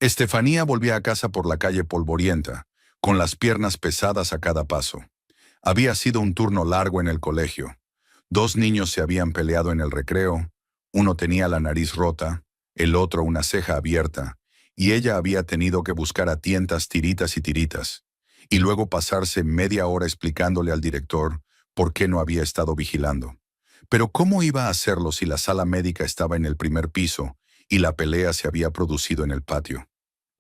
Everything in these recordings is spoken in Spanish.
Estefanía volvía a casa por la calle polvorienta, con las piernas pesadas a cada paso. Había sido un turno largo en el colegio. 2 niños se habían peleado en el recreo, uno tenía la nariz rota, el otro una ceja abierta, y ella había tenido que buscar a tientas tiritas y tiritas, y luego pasarse media hora explicándole al director por qué no había estado vigilando. Pero ¿cómo iba a hacerlo si la sala médica estaba en el primer piso y la pelea se había producido en el patio?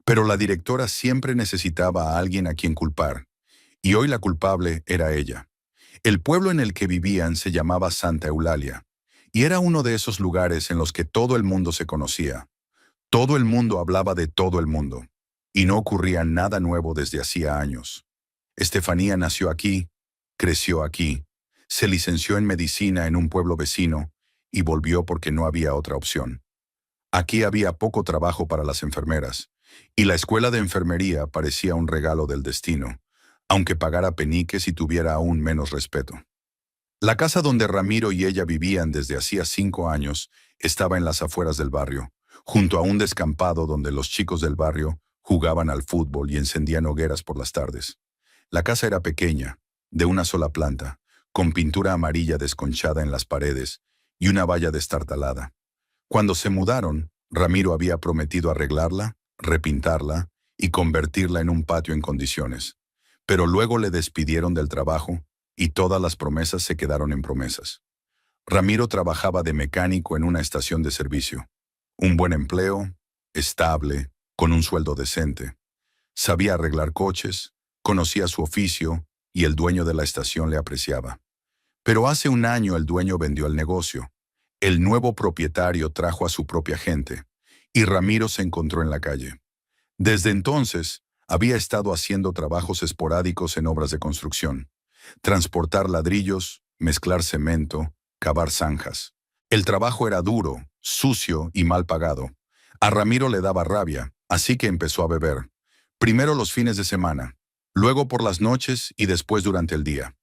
Pero la directora siempre necesitaba a alguien a quien culpar, y hoy la culpable era ella. El pueblo en el que vivían se llamaba Santa Eulalia, y era uno de esos lugares en los que todo el mundo se conocía. Todo el mundo hablaba de todo el mundo, y no ocurría nada nuevo desde hacía años. Estefanía nació aquí, creció aquí, se licenció en medicina en un pueblo vecino y volvió porque no había otra opción. Aquí había poco trabajo para las enfermeras, y la escuela de enfermería parecía un regalo del destino, aunque pagara peniques y tuviera aún menos respeto. La casa donde Ramiro y ella vivían desde hacía 5 años estaba en las afueras del barrio, junto a un descampado donde los chicos del barrio jugaban al fútbol y encendían hogueras por las tardes. La casa era pequeña, de una sola planta, con pintura amarilla desconchada en las paredes y una valla destartalada. Cuando se mudaron, Ramiro había prometido arreglarla, repintarla y convertirla en un patio en condiciones. Pero luego le despidieron del trabajo y todas las promesas se quedaron en promesas. Ramiro trabajaba de mecánico en una estación de servicio. Un buen empleo, estable, con un sueldo decente. Sabía arreglar coches, conocía su oficio y el dueño de la estación le apreciaba. Pero hace un año el dueño vendió el negocio. El nuevo propietario trajo a su propia gente y Ramiro se encontró en la calle. Desde entonces, había estado haciendo trabajos esporádicos en obras de construcción. Transportar ladrillos, mezclar cemento, cavar zanjas. El trabajo era duro, sucio y mal pagado. A Ramiro le daba rabia, así que empezó a beber. Primero los fines de semana, luego por las noches y después durante el día.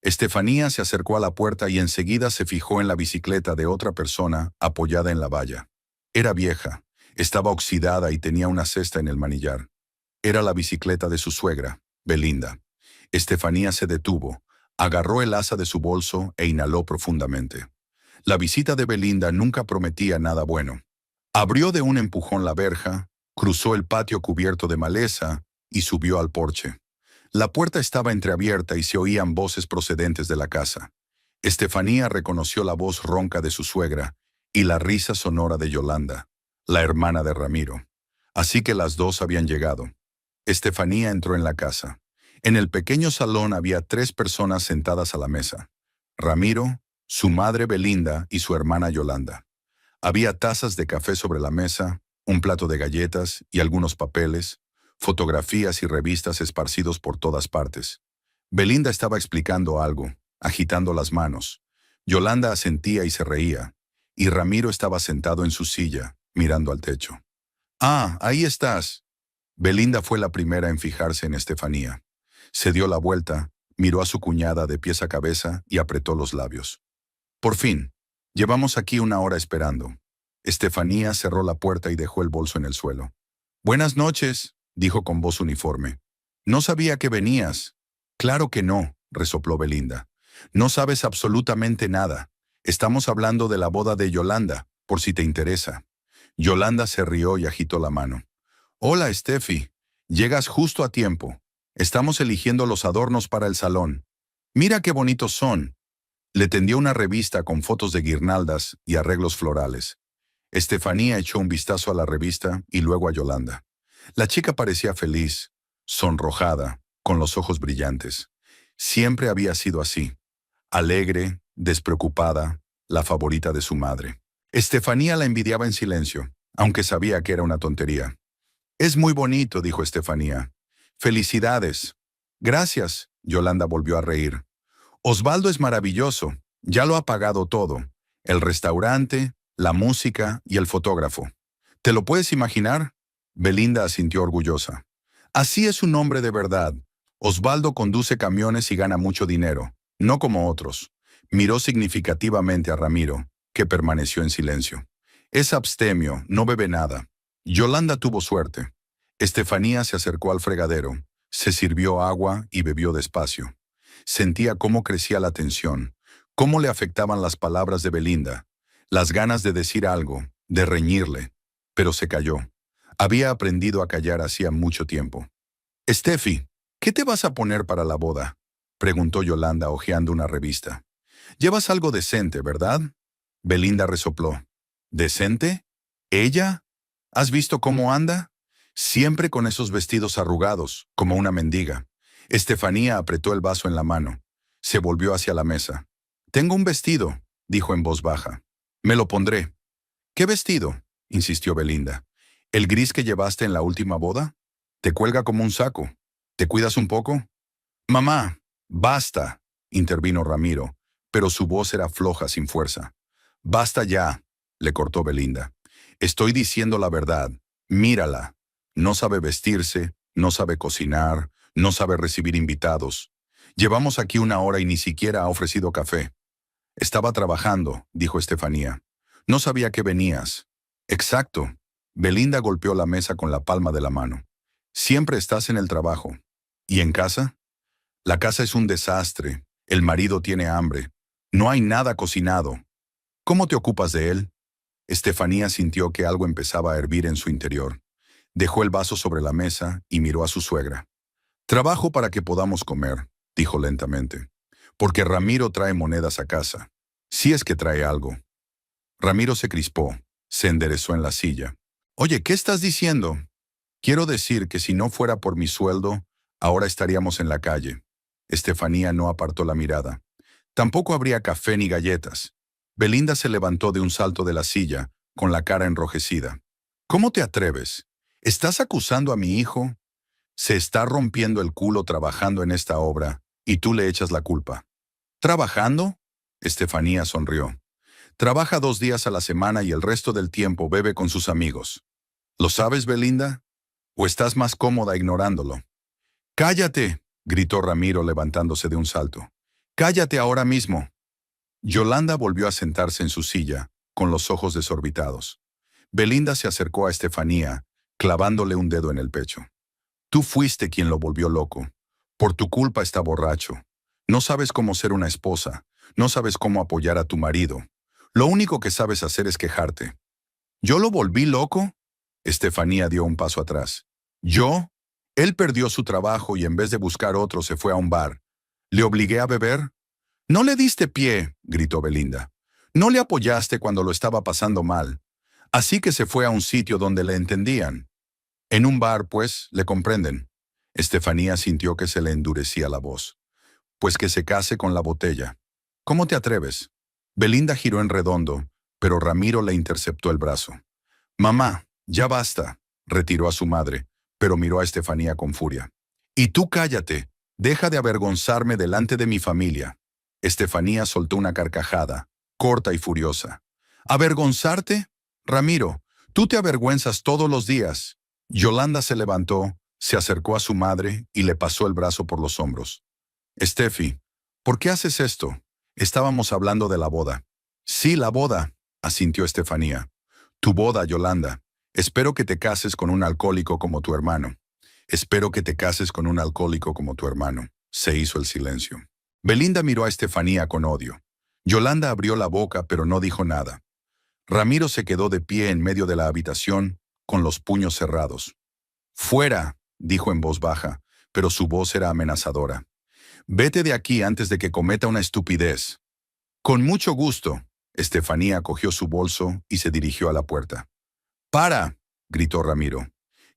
Estefanía se acercó a la puerta y enseguida se fijó en la bicicleta de otra persona apoyada en la valla. Era vieja, estaba oxidada y tenía una cesta en el manillar. Era la bicicleta de su suegra, Belinda. Estefanía se detuvo, agarró el asa de su bolso e inhaló profundamente. La visita de Belinda nunca prometía nada bueno. Abrió de un empujón la verja, cruzó el patio cubierto de maleza y subió al porche. La puerta estaba entreabierta y se oían voces procedentes de la casa. Estefanía reconoció la voz ronca de su suegra y la risa sonora de Yolanda, la hermana de Ramiro. Así que las dos habían llegado. Estefanía entró en la casa. En el pequeño salón había 3 personas sentadas a la mesa. Ramiro, su madre Belinda y su hermana Yolanda. Había tazas de café sobre la mesa, un plato de galletas y algunos papeles, fotografías y revistas esparcidos por todas partes. Belinda estaba explicando algo, agitando las manos. Yolanda asentía y se reía, y Ramiro estaba sentado en su silla, mirando al techo. «Ah, ahí estás». Belinda fue la primera en fijarse en Estefanía. Se dio la vuelta, miró a su cuñada de pies a cabeza y apretó los labios. «Por fin, llevamos aquí 1 hora esperando». Estefanía cerró la puerta y dejó el bolso en el suelo. «Buenas noches», dijo con voz uniforme. «No sabía que venías». «Claro que no», resopló Belinda. «No sabes absolutamente nada. Estamos hablando de la boda de Yolanda, por si te interesa». Yolanda se rió y agitó la mano. «Hola, Estefi. Llegas justo a tiempo. Estamos eligiendo los adornos para el salón. Mira qué bonitos son». Le tendió una revista con fotos de guirnaldas y arreglos florales. Estefanía echó un vistazo a la revista y luego a Yolanda. La chica parecía feliz, sonrojada, con los ojos brillantes. Siempre había sido así. Alegre, despreocupada, la favorita de su madre. Estefanía la envidiaba en silencio, aunque sabía que era una tontería. «Es muy bonito», dijo Estefanía. «Felicidades». «Gracias», Yolanda volvió a reír. «Osvaldo es maravilloso, ya lo ha pagado todo. El restaurante, la música y el fotógrafo. ¿Te lo puedes imaginar?». Belinda asintió orgullosa. «Así es un hombre de verdad. Osvaldo conduce camiones y gana mucho dinero, no como otros». Miró significativamente a Ramiro, que permaneció en silencio. «Es abstemio, no bebe nada». Yolanda tuvo suerte. Estefanía se acercó al fregadero, se sirvió agua y bebió despacio. Sentía cómo crecía la tensión, cómo le afectaban las palabras de Belinda, las ganas de decir algo, de reñirle, pero se calló. Había aprendido a callar hacía mucho tiempo. «Estefi, ¿qué te vas a poner para la boda?», preguntó Yolanda hojeando una revista. «Llevas algo decente, ¿verdad?». Belinda resopló. «¿Decente? ¿Ella? ¿Has visto cómo anda? Siempre con esos vestidos arrugados, como una mendiga». Estefanía apretó el vaso en la mano. Se volvió hacia la mesa. «Tengo un vestido», dijo en voz baja. «Me lo pondré». «¿Qué vestido?», insistió Belinda. «¿El gris que llevaste en la última boda? Te cuelga como un saco. ¿Te cuidas un poco?». «Mamá, basta», intervino Ramiro, pero su voz era floja, sin fuerza. «Basta ya», le cortó Belinda. «Estoy diciendo la verdad. Mírala. No sabe vestirse, no sabe cocinar, no sabe recibir invitados. Llevamos aquí 1 hora y ni siquiera ha ofrecido café». «Estaba trabajando», dijo Estefanía. «No sabía que venías». «Exacto». Belinda golpeó la mesa con la palma de la mano. «Siempre estás en el trabajo. ¿Y en casa?». «La casa es un desastre. El marido tiene hambre. No hay nada cocinado». «¿Cómo te ocupas de él?». Estefanía sintió que algo empezaba a hervir en su interior. Dejó el vaso sobre la mesa y miró a su suegra. «Trabajo para que podamos comer», dijo lentamente. «Porque Ramiro trae monedas a casa. Si es que trae algo». Ramiro se crispó, se enderezó en la silla. «Oye, ¿qué estás diciendo?». «Quiero decir que si no fuera por mi sueldo, ahora estaríamos en la calle». Estefanía no apartó la mirada. «Tampoco habría café ni galletas». Belinda se levantó de un salto de la silla, con la cara enrojecida. «¿Cómo te atreves? ¿Estás acusando a mi hijo? Se está rompiendo el culo trabajando en esta obra, y tú le echas la culpa». «¿Trabajando?». Estefanía sonrió. «Trabaja 2 días a la semana y el resto del tiempo bebe con sus amigos. ¿Lo sabes, Belinda? ¿O estás más cómoda ignorándolo?». «¡Cállate!», gritó Ramiro levantándose de un salto. «¡Cállate ahora mismo!». Yolanda volvió a sentarse en su silla, con los ojos desorbitados. Belinda se acercó a Estefanía, clavándole un dedo en el pecho. «Tú fuiste quien lo volvió loco. Por tu culpa está borracho. No sabes cómo ser una esposa. No sabes cómo apoyar a tu marido. Lo único que sabes hacer es quejarte». «¿Yo lo volví loco?». Estefanía dio un paso atrás. «¿Yo?». Él perdió su trabajo y en vez de buscar otro se fue a un bar. ¿Le obligué a beber? «No le diste pie», gritó Belinda. «No le apoyaste cuando lo estaba pasando mal. Así que se fue a un sitio donde le entendían». «En un bar, pues, le comprenden». Estefanía sintió que se le endurecía la voz. «Pues que se case con la botella». «¿Cómo te atreves?». Belinda giró en redondo, pero Ramiro le interceptó el brazo. «Mamá, ya basta», retiró a su madre, pero miró a Estefanía con furia. «Y tú cállate, deja de avergonzarme delante de mi familia». Estefanía soltó una carcajada, corta y furiosa. «¿Avergonzarte? Ramiro, tú te avergüenzas todos los días». Yolanda se levantó, se acercó a su madre y le pasó el brazo por los hombros. «Estefi, ¿por qué haces esto? Estábamos hablando de la boda». «Sí, la boda», asintió Estefanía. «Tu boda, Yolanda. Espero que te cases con un alcohólico como tu hermano». «Espero que te cases con un alcohólico como tu hermano». Se hizo el silencio. Belinda miró a Estefanía con odio. Yolanda abrió la boca, pero no dijo nada. Ramiro se quedó de pie en medio de la habitación, con los puños cerrados. «Fuera», dijo en voz baja, pero su voz era amenazadora. «Vete de aquí antes de que cometa una estupidez». «Con mucho gusto». Estefanía cogió su bolso y se dirigió a la puerta. «¡Para!», gritó Ramiro.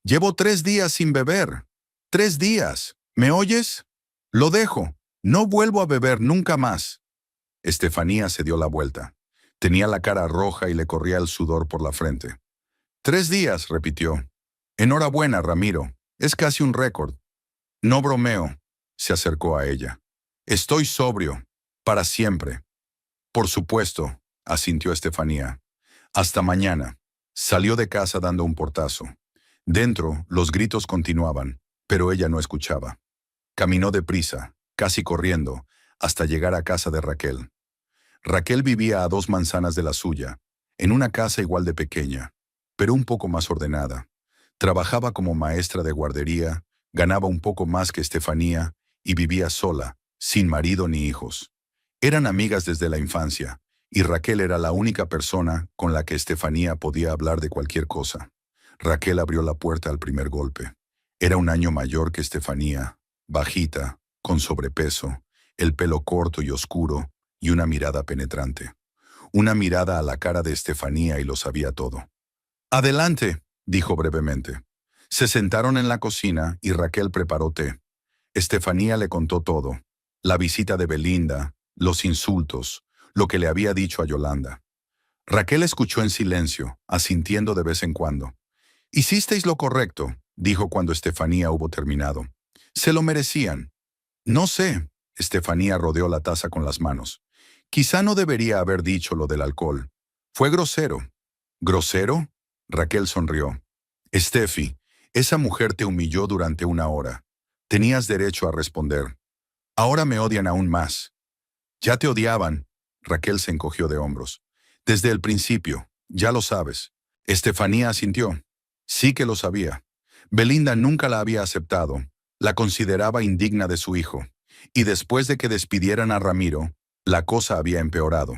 «Llevo 3 días sin beber. 3 días. ¿Me oyes? Lo dejo. No vuelvo a beber nunca más». Estefanía se dio la vuelta. Tenía la cara roja y le corría el sudor por la frente. 3 días, repitió. «Enhorabuena, Ramiro. Es casi un récord». «No bromeo», se acercó a ella. «Estoy sobrio. Para siempre». «Por supuesto», asintió Estefanía. «Hasta mañana». Salió de casa dando un portazo. Dentro, los gritos continuaban, pero ella no escuchaba. Caminó deprisa, casi corriendo, hasta llegar a casa de Raquel. Raquel vivía a 2 manzanas de la suya, en una casa igual de pequeña, pero un poco más ordenada. Trabajaba como maestra de guardería, ganaba un poco más que Estefanía y vivía sola, sin marido ni hijos. Eran amigas desde la infancia, y Raquel era la única persona con la que Estefanía podía hablar de cualquier cosa. Raquel abrió la puerta al primer golpe. Era un año mayor que Estefanía, bajita, con sobrepeso, el pelo corto y oscuro, y una mirada penetrante. Una mirada a la cara de Estefanía y lo sabía todo. «Adelante», dijo brevemente. Se sentaron en la cocina y Raquel preparó té. Estefanía le contó todo. La visita de Belinda, los insultos, lo que le había dicho a Yolanda. Raquel escuchó en silencio, asintiendo de vez en cuando. «Hicisteis lo correcto», dijo cuando Estefanía hubo terminado. «Se lo merecían». «No sé», Estefanía rodeó la taza con las manos. «Quizá no debería haber dicho lo del alcohol. Fue grosero». «¿Grosero?», Raquel sonrió. «Estefi, esa mujer te humilló durante una hora. Tenías derecho a responder. Ahora me odian aún más». «Ya te odiaban», Raquel se encogió de hombros. «Desde el principio, ya lo sabes». Estefanía asintió. Sí que lo sabía. Belinda nunca la había aceptado. La consideraba indigna de su hijo. Y después de que despidieran a Ramiro, la cosa había empeorado.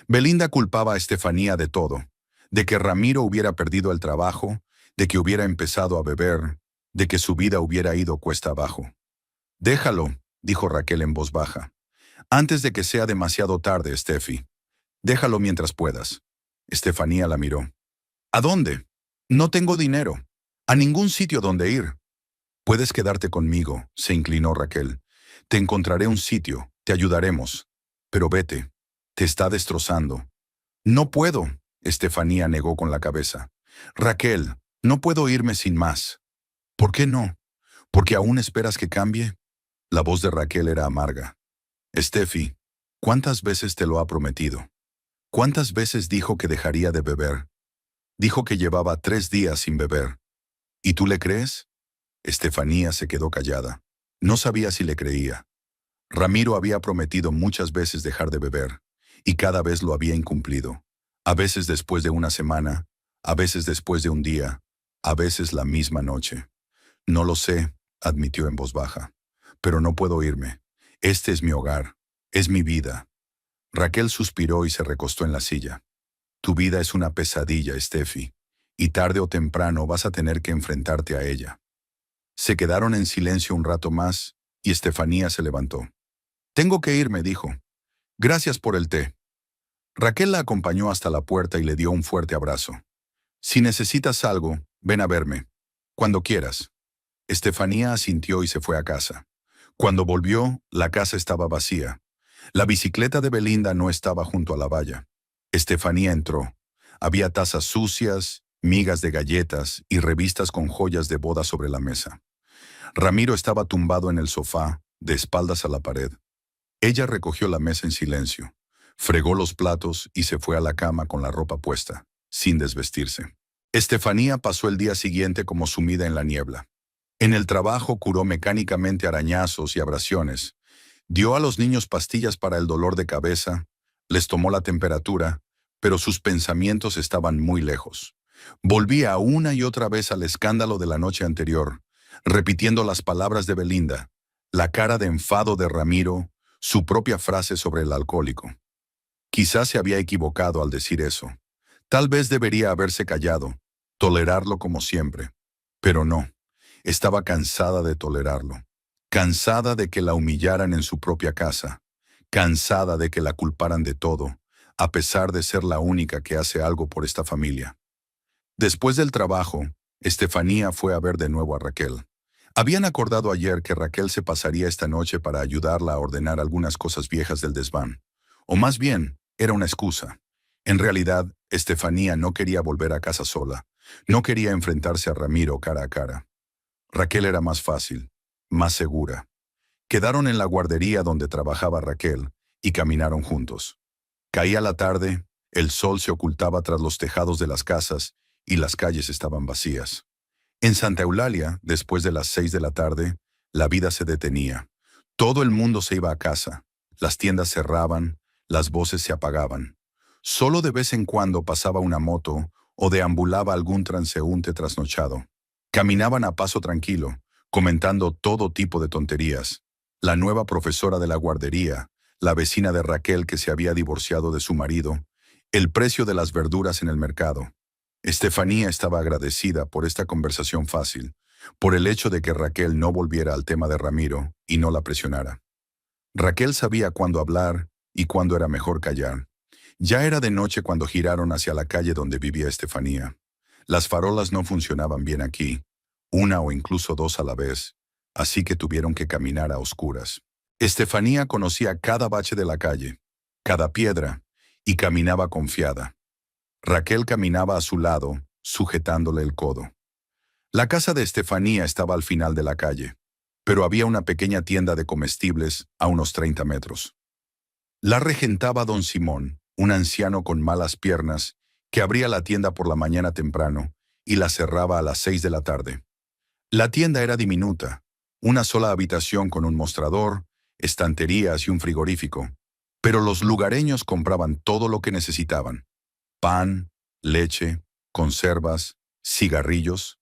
Belinda culpaba a Estefanía de todo. De que Ramiro hubiera perdido el trabajo, de que hubiera empezado a beber, de que su vida hubiera ido cuesta abajo. «Déjalo», dijo Raquel en voz baja. «Antes de que sea demasiado tarde, Estefi. Déjalo mientras puedas». Estefanía la miró. «¿A dónde?» «No tengo dinero. A ningún sitio donde ir». «Puedes quedarte conmigo», se inclinó Raquel. «Te encontraré un sitio, te ayudaremos. Pero vete. Te está destrozando». «No puedo», Estefanía negó con la cabeza. «Raquel, no puedo irme sin más». «¿Por qué no? ¿Porque aún esperas que cambie?» La voz de Raquel era amarga. «Estefi, ¿cuántas veces te lo ha prometido? ¿Cuántas veces dijo que dejaría de beber? Dijo que llevaba 3 días sin beber. ¿Y tú le crees?» Estefanía se quedó callada. No sabía si le creía. Ramiro había prometido muchas veces dejar de beber, y cada vez lo había incumplido. A veces después de una semana, a veces después de un día, a veces la misma noche. «No lo sé», admitió en voz baja. «Pero no puedo irme. Este es mi hogar. Es mi vida». Raquel suspiró y se recostó en la silla. «Tu vida es una pesadilla, Estefi, y tarde o temprano vas a tener que enfrentarte a ella». Se quedaron en silencio un rato más, y Estefanía se levantó. «Tengo que irme», dijo. «Gracias por el té». Raquel la acompañó hasta la puerta y le dio un fuerte abrazo. «Si necesitas algo, ven a verme. Cuando quieras». Estefanía asintió y se fue a casa. Cuando volvió, la casa estaba vacía. La bicicleta de Belinda no estaba junto a la valla. Estefanía entró. Había tazas sucias, migas de galletas y revistas con joyas de boda sobre la mesa. Ramiro estaba tumbado en el sofá, de espaldas a la pared. Ella recogió la mesa en silencio, fregó los platos y se fue a la cama con la ropa puesta, sin desvestirse. Estefanía pasó el día siguiente como sumida en la niebla. En el trabajo curó mecánicamente arañazos y abrasiones, dio a los niños pastillas para el dolor de cabeza, les tomó la temperatura, pero sus pensamientos estaban muy lejos. Volvía una y otra vez al escándalo de la noche anterior, repitiendo las palabras de Belinda, la cara de enfado de Ramiro, su propia frase sobre el alcohólico. Quizás se había equivocado al decir eso. Tal vez debería haberse callado, tolerarlo como siempre. Pero no, estaba cansada de tolerarlo. Cansada de que la humillaran en su propia casa. Cansada de que la culparan de todo, a pesar de ser la única que hace algo por esta familia. Después del trabajo, Estefanía fue a ver de nuevo a Raquel. Habían acordado ayer que Raquel se pasaría esta noche para ayudarla a ordenar algunas cosas viejas del desván. O más bien, era una excusa. En realidad, Estefanía no quería volver a casa sola. No quería enfrentarse a Ramiro cara a cara. Raquel era más fácil, más segura. Quedaron en la guardería donde trabajaba Raquel y caminaron juntos. Caía la tarde, el sol se ocultaba tras los tejados de las casas y las calles estaban vacías. En Santa Eulalia, después de las 6 de la tarde, la vida se detenía. Todo el mundo se iba a casa. Las tiendas cerraban, las voces se apagaban. Solo de vez en cuando pasaba una moto o deambulaba algún transeúnte trasnochado. Caminaban a paso tranquilo, comentando todo tipo de tonterías. La nueva profesora de la guardería, la vecina de Raquel que se había divorciado de su marido, el precio de las verduras en el mercado. Estefanía estaba agradecida por esta conversación fácil, por el hecho de que Raquel no volviera al tema de Ramiro y no la presionara. Raquel sabía cuándo hablar y cuándo era mejor callar. Ya era de noche cuando giraron hacia la calle donde vivía Estefanía. Las farolas no funcionaban bien aquí, una o incluso dos a la vez, así que tuvieron que caminar a oscuras. Estefanía conocía cada bache de la calle, cada piedra, y caminaba confiada. Raquel caminaba a su lado, sujetándole el codo. La casa de Estefanía estaba al final de la calle, pero había una pequeña tienda de comestibles a unos 30 metros. La regentaba don Simón, un anciano con malas piernas, que abría la tienda por la mañana temprano y la cerraba a las 6 de la tarde. La tienda era diminuta, una sola habitación con un mostrador, estanterías y un frigorífico, pero los lugareños compraban todo lo que necesitaban: pan, leche, conservas, cigarrillos.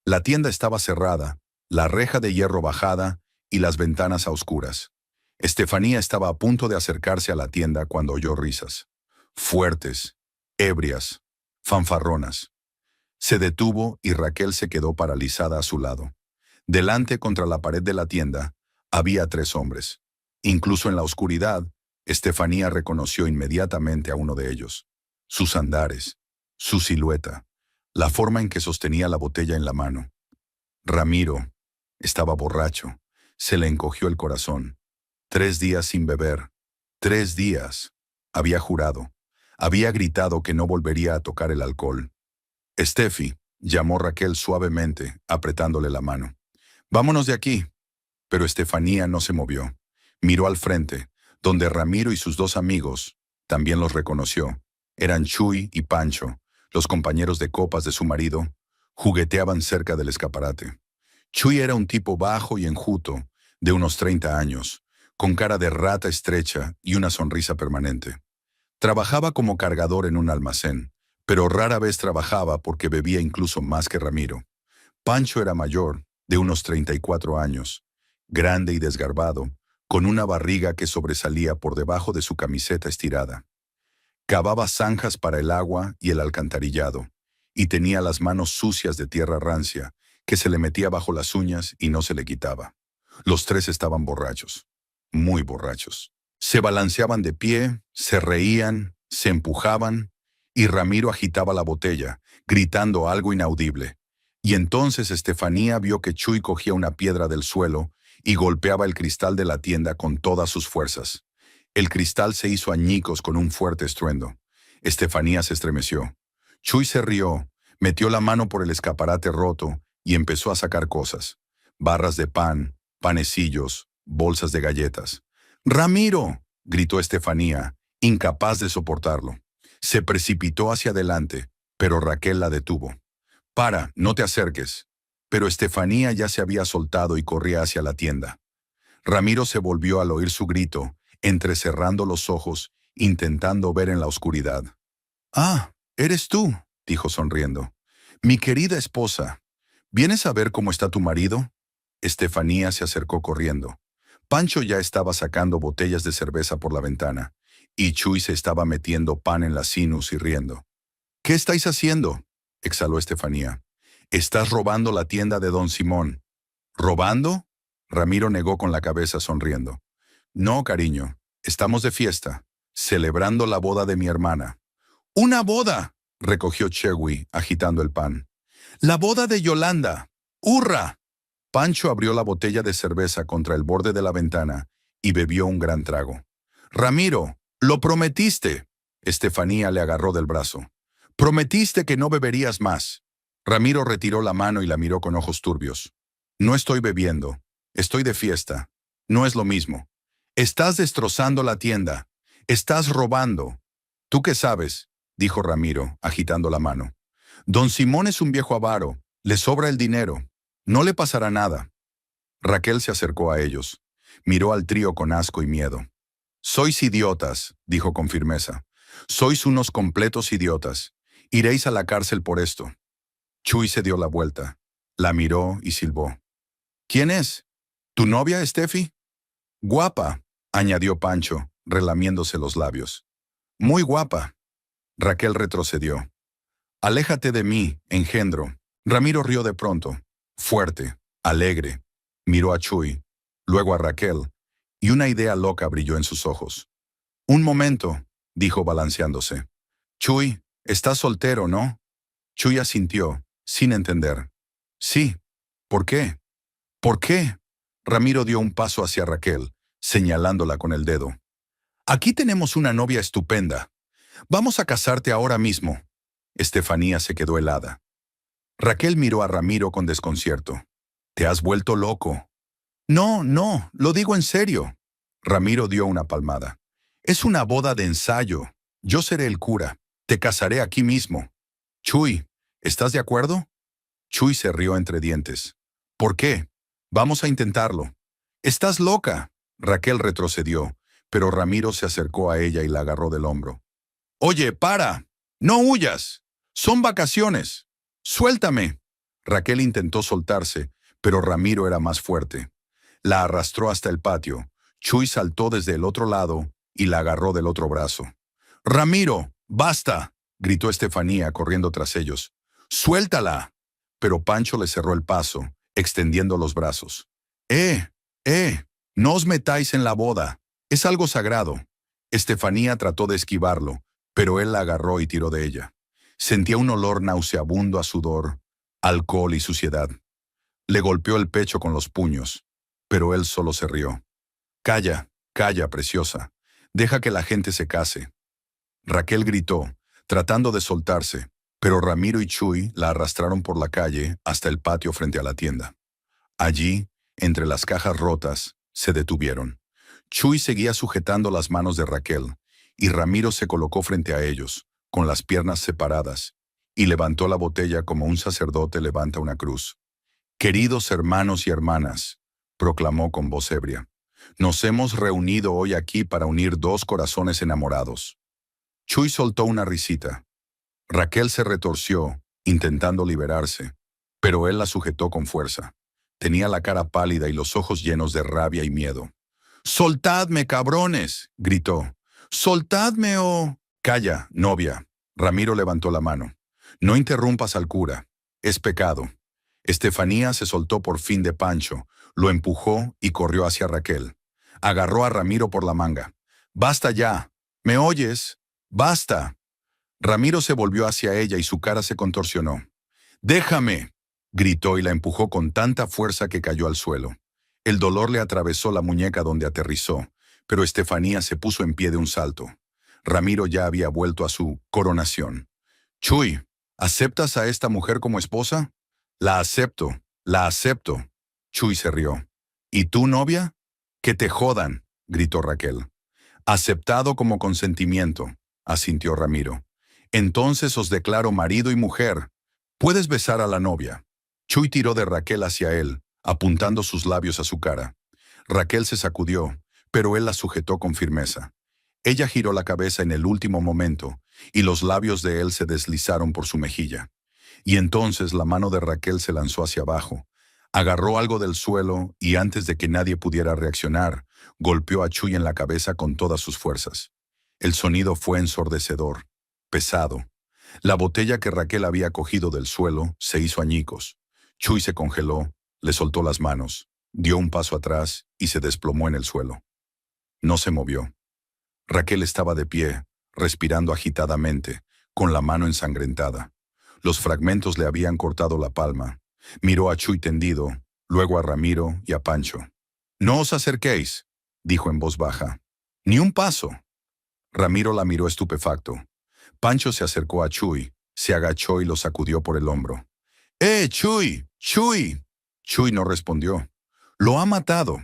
La tienda estaba cerrada, la reja de hierro bajada y las ventanas a oscuras. Estefanía estaba a punto de acercarse a la tienda cuando oyó risas. Fuertes, ebrias, fanfarronas. Se detuvo y Raquel se quedó paralizada a su lado. Delante, contra la pared de la tienda, había 3 hombres. Incluso en la oscuridad, Estefanía reconoció inmediatamente a uno de ellos. Sus andares, su silueta, la forma en que sostenía la botella en la mano. Ramiro estaba borracho. Se le encogió el corazón. 3 días sin beber. 3 días. Había jurado. Había gritado que no volvería a tocar el alcohol. Estefi, llamó Raquel suavemente, apretándole la mano. Vámonos de aquí. Pero Estefanía no se movió. Miró al frente, donde Ramiro y sus 2 amigos, también los reconoció, eran Chuy y Pancho, los compañeros de copas de su marido, jugueteaban cerca del escaparate. Chuy era un tipo bajo y enjuto, de unos 30 años, con cara de rata estrecha y una sonrisa permanente. Trabajaba como cargador en un almacén, pero rara vez trabajaba porque bebía incluso más que Ramiro. Pancho era mayor, de unos 34 años, grande y desgarbado, con una barriga que sobresalía por debajo de su camiseta estirada. Cavaba zanjas para el agua y el alcantarillado, y tenía las manos sucias de tierra rancia, que se le metía bajo las uñas y no se le quitaba. Los 3 estaban borrachos, muy borrachos. Se balanceaban de pie, se reían, se empujaban, y Ramiro agitaba la botella, gritando algo inaudible. Y entonces Estefanía vio que Chuy cogía una piedra del suelo y golpeaba el cristal de la tienda con todas sus fuerzas. El cristal se hizo añicos con un fuerte estruendo. Estefanía se estremeció. Chuy se rió, metió la mano por el escaparate roto y empezó a sacar cosas: barras de pan, panecillos, bolsas de galletas. ¡Ramiro!, gritó Estefanía, incapaz de soportarlo. Se precipitó hacia adelante, pero Raquel la detuvo. «Para, no te acerques». Pero Estefanía ya se había soltado y corría hacia la tienda. Ramiro se volvió al oír su grito, entrecerrando los ojos, intentando ver en la oscuridad. «Ah, eres tú», dijo sonriendo. «Mi querida esposa, ¿vienes a ver cómo está tu marido?». Estefanía se acercó corriendo. Pancho ya estaba sacando botellas de cerveza por la ventana, y Chuy se estaba metiendo pan en la sinus y riendo. «¿Qué estáis haciendo?», exhaló Estefanía. «Estás robando la tienda de don Simón». «¿Robando?», Ramiro negó con la cabeza sonriendo. «No, cariño, estamos de fiesta, celebrando la boda de mi hermana». «¡Una boda!», recogió Chewi, agitando el pan. «¡La boda de Yolanda! ¡Hurra!». Pancho abrió la botella de cerveza contra el borde de la ventana y bebió un gran trago. «Ramiro, lo prometiste». Estefanía le agarró del brazo. «Prometiste que no beberías más». Ramiro retiró la mano y la miró con ojos turbios. «No estoy bebiendo. Estoy de fiesta. No es lo mismo. Estás destrozando la tienda. Estás robando». «¿Tú qué sabes?», dijo Ramiro, agitando la mano. «Don Simón es un viejo avaro. Le sobra el dinero. No le pasará nada». Raquel se acercó a ellos. Miró al trío con asco y miedo. «Sois idiotas», dijo con firmeza. «Sois unos completos idiotas. Iréis a la cárcel por esto». Chuy se dio la vuelta. La miró y silbó. ¿Quién es? ¿Tu novia, Steffi? Guapa, añadió Pancho, relamiéndose los labios. Muy guapa. Raquel retrocedió. Aléjate de mí, engendro. Ramiro rió de pronto, fuerte, alegre. Miró a Chuy, luego a Raquel, y una idea loca brilló en sus ojos. Un momento, dijo balanceándose. Chuy, estás soltero, ¿no? Chuy asintió, sin entender. Sí. ¿Por qué? ¿Por qué? Ramiro dio un paso hacia Raquel, señalándola con el dedo. Aquí tenemos una novia estupenda. Vamos a casarte ahora mismo. Estefanía se quedó helada. Raquel miró a Ramiro con desconcierto. ¿Te has vuelto loco? No, no, lo digo en serio. Ramiro dio una palmada. Es una boda de ensayo. Yo seré el cura. Te casaré aquí mismo. Chuy, ¿estás de acuerdo? Chuy se rió entre dientes. ¿Por qué? Vamos a intentarlo. Estás loca. Raquel retrocedió, pero Ramiro se acercó a ella y la agarró del hombro. Oye, para. No huyas. Son vacaciones. Suéltame. Raquel intentó soltarse, pero Ramiro era más fuerte. La arrastró hasta el patio. Chuy saltó desde el otro lado y la agarró del otro brazo. Ramiro, basta, gritó Estefanía corriendo tras ellos. Suéltala. Pero Pancho le cerró el paso, extendiendo los brazos. ¡Eh! No os metáis en la boda. Es algo sagrado. Estefanía trató de esquivarlo, pero él la agarró y tiró de ella. Sentía un olor nauseabundo a sudor, alcohol y suciedad. Le golpeó el pecho con los puños, pero él solo se rió. Calla, calla, preciosa. Deja que la gente se case. Raquel gritó, tratando de soltarse, pero Ramiro y Chuy la arrastraron por la calle hasta el patio frente a la tienda. Allí, entre las cajas rotas, se detuvieron. Chuy seguía sujetando las manos de Raquel, y Ramiro se colocó frente a ellos, con las piernas separadas, y levantó la botella como un sacerdote levanta una cruz. Queridos hermanos y hermanas, proclamó con voz ebria, nos hemos reunido hoy aquí para unir dos corazones enamorados. Chuy soltó una risita. Raquel se retorció, intentando liberarse, pero él la sujetó con fuerza. Tenía la cara pálida y los ojos llenos de rabia y miedo. «¡Soltadme, cabrones!», gritó. «¡Soltadme o...!». «Calla, novia». Ramiro levantó la mano. «No interrumpas al cura. Es pecado». Estefanía se soltó por fin de Pancho, lo empujó y corrió hacia Raquel. Agarró a Ramiro por la manga. «¡Basta ya! ¿Me oyes? ¡Basta!». Ramiro se volvió hacia ella y su cara se contorsionó. «¡Déjame!», gritó y la empujó con tanta fuerza que cayó al suelo. El dolor le atravesó la muñeca donde aterrizó, pero Estefanía se puso en pie de un salto. Ramiro ya había vuelto a su coronación. «Chuy, ¿aceptas a esta mujer como esposa?». «La acepto, la acepto». Chuy se rió. «¿Y tú, novia?». «Que te jodan», gritó Raquel. «Aceptado como consentimiento», asintió Ramiro. «Entonces os declaro marido y mujer. Puedes besar a la novia». Chuy tiró de Raquel hacia él, apuntando sus labios a su cara. Raquel se sacudió, pero él la sujetó con firmeza. Ella giró la cabeza en el último momento, y los labios de él se deslizaron por su mejilla. Y entonces la mano de Raquel se lanzó hacia abajo, agarró algo del suelo y antes de que nadie pudiera reaccionar, golpeó a Chuy en la cabeza con todas sus fuerzas. El sonido fue ensordecedor, pesado. La botella que Raquel había cogido del suelo se hizo añicos. Chuy se congeló, le soltó las manos, dio un paso atrás y se desplomó en el suelo. No se movió. Raquel estaba de pie, respirando agitadamente, con la mano ensangrentada. Los fragmentos le habían cortado la palma. Miró a Chuy tendido, luego a Ramiro y a Pancho. «No os acerquéis», dijo en voz baja. «Ni un paso». Ramiro la miró estupefacto. Pancho se acercó a Chuy, se agachó y lo sacudió por el hombro. Chuy! ¡Chuy!». Chuy no respondió. «Lo ha matado»,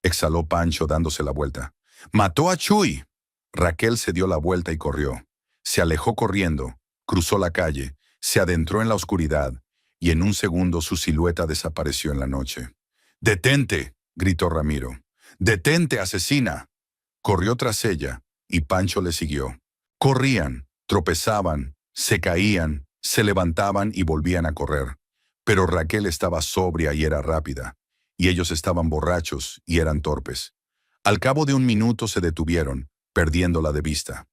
exhaló Pancho dándose la vuelta. «¡Mató a Chuy!». Raquel se dio la vuelta y corrió. Se alejó corriendo, cruzó la calle, se adentró en la oscuridad, y en un segundo su silueta desapareció en la noche. «¡Detente!», gritó Ramiro. «¡Detente, asesina!». Corrió tras ella, y Pancho le siguió. Corrían, tropezaban, se caían, se levantaban y volvían a correr. Pero Raquel estaba sobria y era rápida, y ellos estaban borrachos y eran torpes. Al cabo de un minuto se detuvieron, perdiéndola de vista.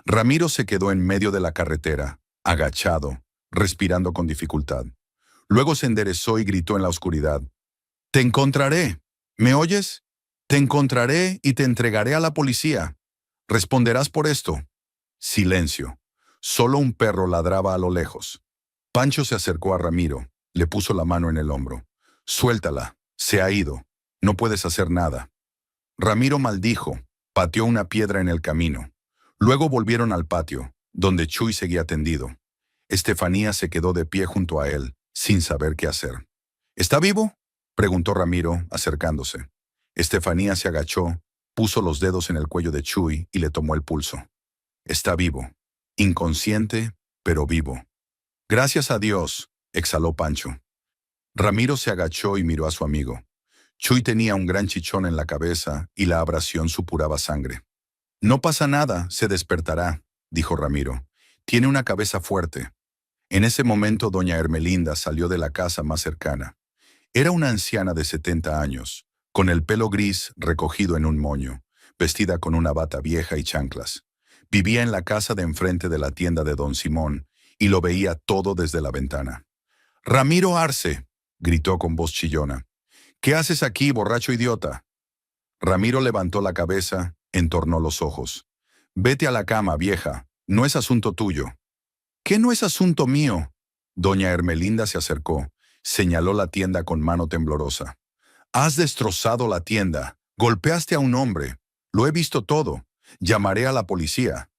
Ramiro se quedó en medio de la carretera, agachado, respirando con dificultad. Luego se enderezó y gritó en la oscuridad: «Te encontraré. ¿Me oyes? Te encontraré y te entregaré a la policía. Responderás por esto». Silencio. Solo un perro ladraba a lo lejos. Pancho se acercó a Ramiro, le puso la mano en el hombro. «Suéltala. Se ha ido. No puedes hacer nada». Ramiro maldijo, pateó una piedra en el camino. Luego volvieron al patio, donde Chuy seguía tendido. Estefanía se quedó de pie junto a él, sin saber qué hacer. «¿Está vivo?», preguntó Ramiro, acercándose. Estefanía se agachó, puso los dedos en el cuello de Chuy y le tomó el pulso. «Está vivo. Inconsciente, pero vivo». «Gracias a Dios», exhaló Pancho. Ramiro se agachó y miró a su amigo. Chuy tenía un gran chichón en la cabeza y la abrasión supuraba sangre. «No pasa nada, se despertará», dijo Ramiro. «Tiene una cabeza fuerte». En ese momento doña Ermelinda salió de la casa más cercana. Era una anciana de 70 años, con el pelo gris recogido en un moño, vestida con una bata vieja y chanclas. Vivía en la casa de enfrente de la tienda de don Simón y lo veía todo desde la ventana. «Ramiro Arce», gritó con voz chillona. «¿Qué haces aquí, borracho idiota?». Ramiro levantó la cabeza, entornó los ojos. «Vete a la cama, vieja. No es asunto tuyo». «¿Qué no es asunto mío?». Doña Ermelinda se acercó, señaló la tienda con mano temblorosa. «Has destrozado la tienda. Golpeaste a un hombre. Lo he visto todo. Llamaré a la policía».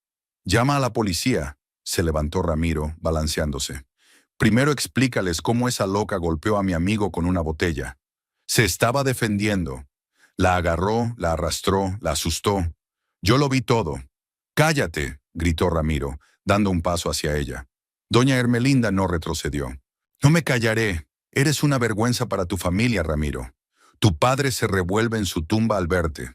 «Llama a la policía», se levantó Ramiro, balanceándose. «Primero explícales cómo esa loca golpeó a mi amigo con una botella. Se estaba defendiendo. La agarró, la arrastró, la asustó. Yo lo vi todo». «Cállate», gritó Ramiro, dando un paso hacia ella. Doña Ermelinda no retrocedió. «No me callaré. Eres una vergüenza para tu familia, Ramiro. Tu padre se revuelve en su tumba al verte».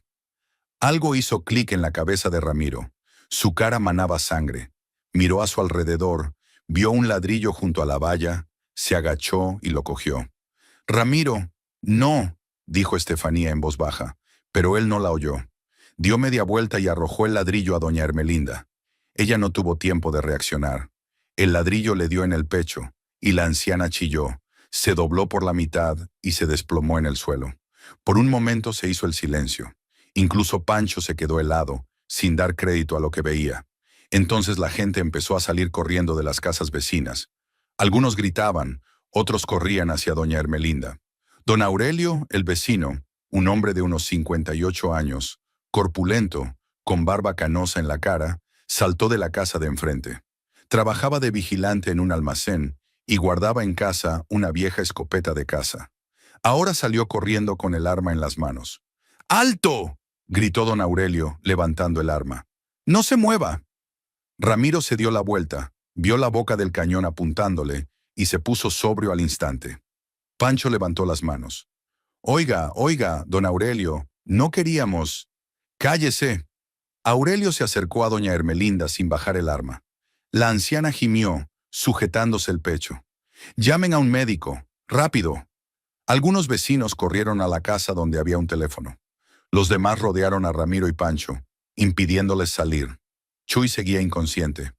Algo hizo clic en la cabeza de Ramiro. Su cara manaba sangre. Miró a su alrededor, vio un ladrillo junto a la valla, se agachó y lo cogió. «Ramiro, no», dijo Estefanía en voz baja, pero él no la oyó. Dio media vuelta y arrojó el ladrillo a doña Ermelinda. Ella no tuvo tiempo de reaccionar. El ladrillo le dio en el pecho, y la anciana chilló, se dobló por la mitad y se desplomó en el suelo. Por un momento se hizo el silencio. Incluso Pancho se quedó helado, sin dar crédito a lo que veía. Entonces la gente empezó a salir corriendo de las casas vecinas. Algunos gritaban, otros corrían hacia doña Ermelinda. Don Aurelio, el vecino, un hombre de unos 58 años, corpulento, con barba canosa en la cara, saltó de la casa de enfrente. Trabajaba de vigilante en un almacén y guardaba en casa una vieja escopeta de caza. Ahora salió corriendo con el arma en las manos. «¡Alto!», gritó don Aurelio, levantando el arma. «No se mueva». Ramiro se dio la vuelta, vio la boca del cañón apuntándole y se puso sobrio al instante. Pancho levantó las manos. «Oiga, oiga, don Aurelio, no queríamos». «Cállese». Aurelio se acercó a doña Ermelinda sin bajar el arma. La anciana gimió, sujetándose el pecho. «Llamen a un médico, rápido». Algunos vecinos corrieron a la casa donde había un teléfono. Los demás rodearon a Ramiro y Pancho, impidiéndoles salir. Chuy seguía inconsciente.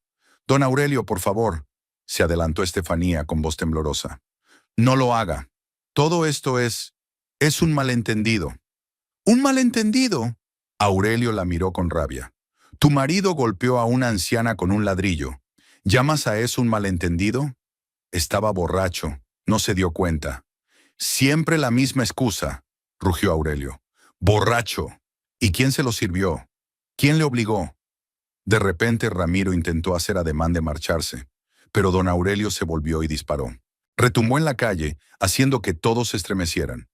«Don Aurelio, por favor», se adelantó Estefanía con voz temblorosa. «No lo haga. Todo esto es un malentendido». «¿Un malentendido?». Aurelio la miró con rabia. «Tu marido golpeó a una anciana con un ladrillo. ¿Llamas a eso un malentendido?». Estaba borracho, no se dio cuenta. «Siempre la misma excusa», rugió Aurelio. «Borracho. ¿Y quién se lo sirvió? ¿Quién le obligó?». De repente Ramiro intentó hacer ademán de marcharse, pero don Aurelio se volvió y disparó. Retumbó en la calle, haciendo que todos se estremecieran.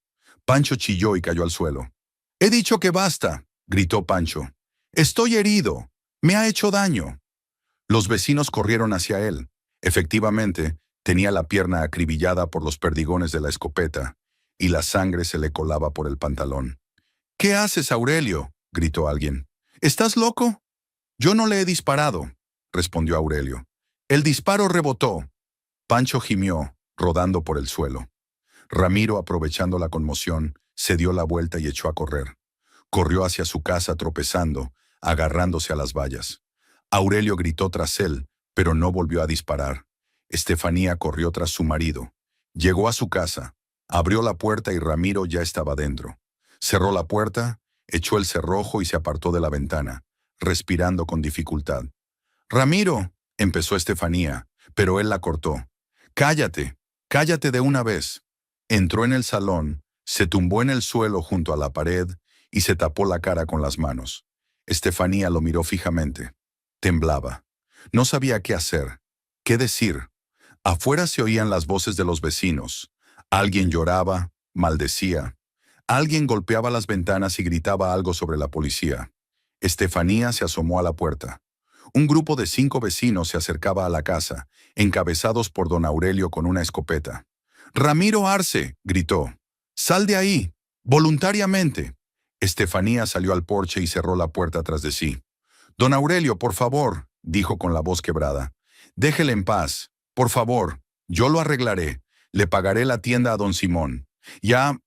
Pancho chilló y cayó al suelo. «He dicho que basta», gritó Pancho. «Estoy herido. Me ha hecho daño». Los vecinos corrieron hacia él. Efectivamente, tenía la pierna acribillada por los perdigones de la escopeta, y la sangre se le colaba por el pantalón. «¿Qué haces, Aurelio?», gritó alguien. «¿Estás loco?». «Yo no le he disparado», respondió Aurelio. «El disparo rebotó». Pancho gimió, rodando por el suelo. Ramiro, aprovechando la conmoción, se dio la vuelta y echó a correr. Corrió hacia su casa tropezando, agarrándose a las vallas. Aurelio gritó tras él, pero no volvió a disparar. Estefanía corrió tras su marido. Llegó a su casa, abrió la puerta y Ramiro ya estaba dentro. Cerró la puerta, echó el cerrojo y se apartó de la ventana, respirando con dificultad. «Ramiro», empezó Estefanía, pero él la cortó. «Cállate, cállate de una vez». Entró en el salón, se tumbó en el suelo junto a la pared y se tapó la cara con las manos. Estefanía lo miró fijamente. Temblaba. No sabía qué hacer, qué decir. Afuera se oían las voces de los vecinos. Alguien lloraba, maldecía. Alguien golpeaba las ventanas y gritaba algo sobre la policía. Estefanía se asomó a la puerta. Un grupo de 5 vecinos se acercaba a la casa, encabezados por don Aurelio con una escopeta. «Ramiro Arce», gritó. «Sal de ahí, voluntariamente». Estefanía salió al porche y cerró la puerta tras de sí. «Don Aurelio, por favor», dijo con la voz quebrada. «Déjele en paz, por favor. Yo lo arreglaré. Le pagaré la tienda a don Simón. Ya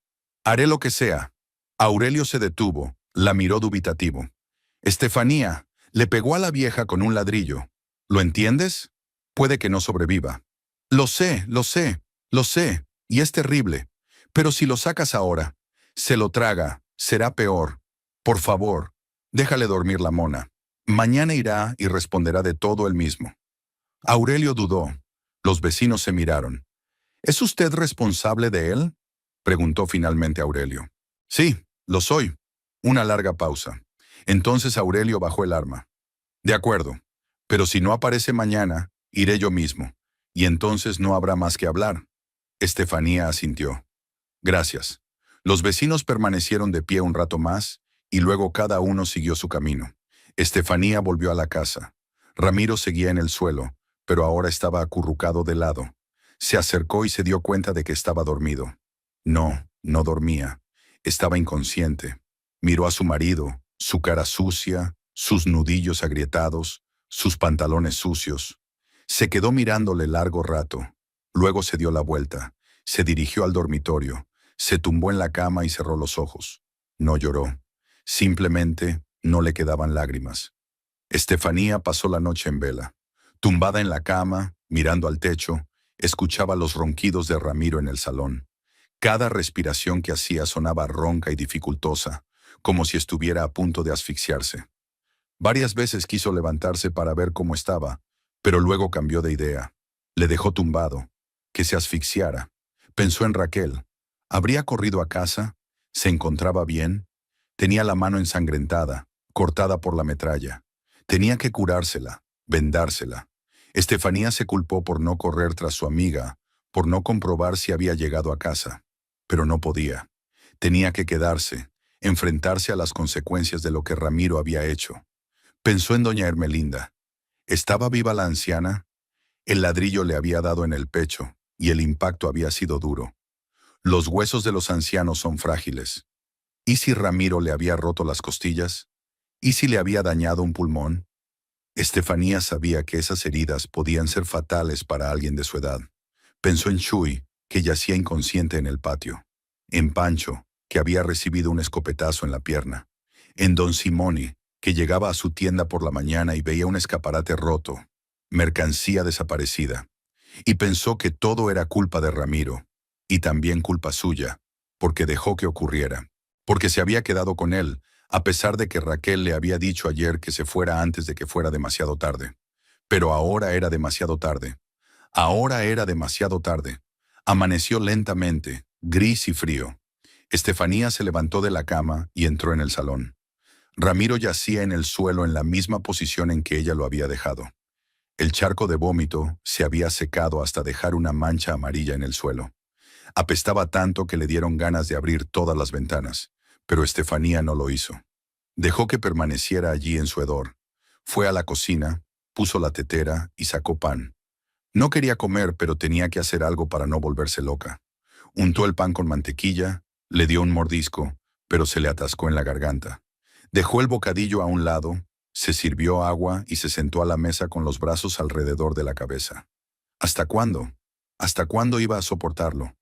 haré lo que sea». Aurelio se detuvo, la miró dubitativo. «Estefanía», le pegó a la vieja con un ladrillo. «¿Lo entiendes? Puede que no sobreviva». Lo sé, y es terrible. Pero si lo sacas ahora, se lo traga, será peor. Por favor, déjale dormir la mona. Mañana irá y responderá de todo él mismo». Aurelio dudó. Los vecinos se miraron. «¿Es usted responsable de él?», preguntó finalmente Aurelio. «Sí, lo soy». Una larga pausa. Entonces Aurelio bajó el arma. «De acuerdo, pero si no aparece mañana, iré yo mismo, y entonces no habrá más que hablar». Estefanía asintió. «Gracias». Los vecinos permanecieron de pie un rato más, y luego cada uno siguió su camino. Estefanía volvió a la casa. Ramiro seguía en el suelo, pero ahora estaba acurrucado de lado. Se acercó y se dio cuenta de que estaba dormido. No, no dormía. Estaba inconsciente. Miró a su marido, su cara sucia, sus nudillos agrietados, sus pantalones sucios. Se quedó mirándole largo rato. Luego se dio la vuelta, se dirigió al dormitorio, se tumbó en la cama y cerró los ojos. No lloró. Simplemente no le quedaban lágrimas. Estefanía pasó la noche en vela. Tumbada en la cama, mirando al techo, escuchaba los ronquidos de Ramiro en el salón. Cada respiración que hacía sonaba ronca y dificultosa, como si estuviera a punto de asfixiarse. Varias veces quiso levantarse para ver cómo estaba, pero luego cambió de idea. Le dejó tumbado. Que se asfixiara. Pensó en Raquel. ¿Habría corrido a casa? ¿Se encontraba bien? Tenía la mano ensangrentada, cortada por la metralla. Tenía que curársela, vendársela. Estefanía se culpó por no correr tras su amiga, por no comprobar si había llegado a casa. Pero no podía. Tenía que quedarse, enfrentarse a las consecuencias de lo que Ramiro había hecho. Pensó en doña Ermelinda. ¿Estaba viva la anciana? El ladrillo le había dado en el pecho, y el impacto había sido duro. Los huesos de los ancianos son frágiles. ¿Y si Ramiro le había roto las costillas? ¿Y si le había dañado un pulmón? Estefanía sabía que esas heridas podían ser fatales para alguien de su edad. Pensó en Chuy, que yacía inconsciente en el patio. En Pancho, que había recibido un escopetazo en la pierna. En don Simoni, que llegaba a su tienda por la mañana y veía un escaparate roto, mercancía desaparecida. Y pensó que todo era culpa de Ramiro, y también culpa suya, porque dejó que ocurriera, porque se había quedado con él, a pesar de que Raquel le había dicho ayer que se fuera antes de que fuera demasiado tarde. Pero ahora era demasiado tarde. Ahora era demasiado tarde. Amaneció lentamente, gris y frío. Estefanía se levantó de la cama y entró en el salón. Ramiro yacía en el suelo en la misma posición en que ella lo había dejado. El charco de vómito se había secado hasta dejar una mancha amarilla en el suelo. Apestaba tanto que le dieron ganas de abrir todas las ventanas, pero Estefanía no lo hizo. Dejó que permaneciera allí en su hedor. Fue a la cocina, puso la tetera y sacó pan. No quería comer, pero tenía que hacer algo para no volverse loca. Untó el pan con mantequilla, le dio un mordisco, pero se le atascó en la garganta. Dejó el bocadillo a un lado, se sirvió agua y se sentó a la mesa con los brazos alrededor de la cabeza. ¿Hasta cuándo? ¿Hasta cuándo iba a soportarlo?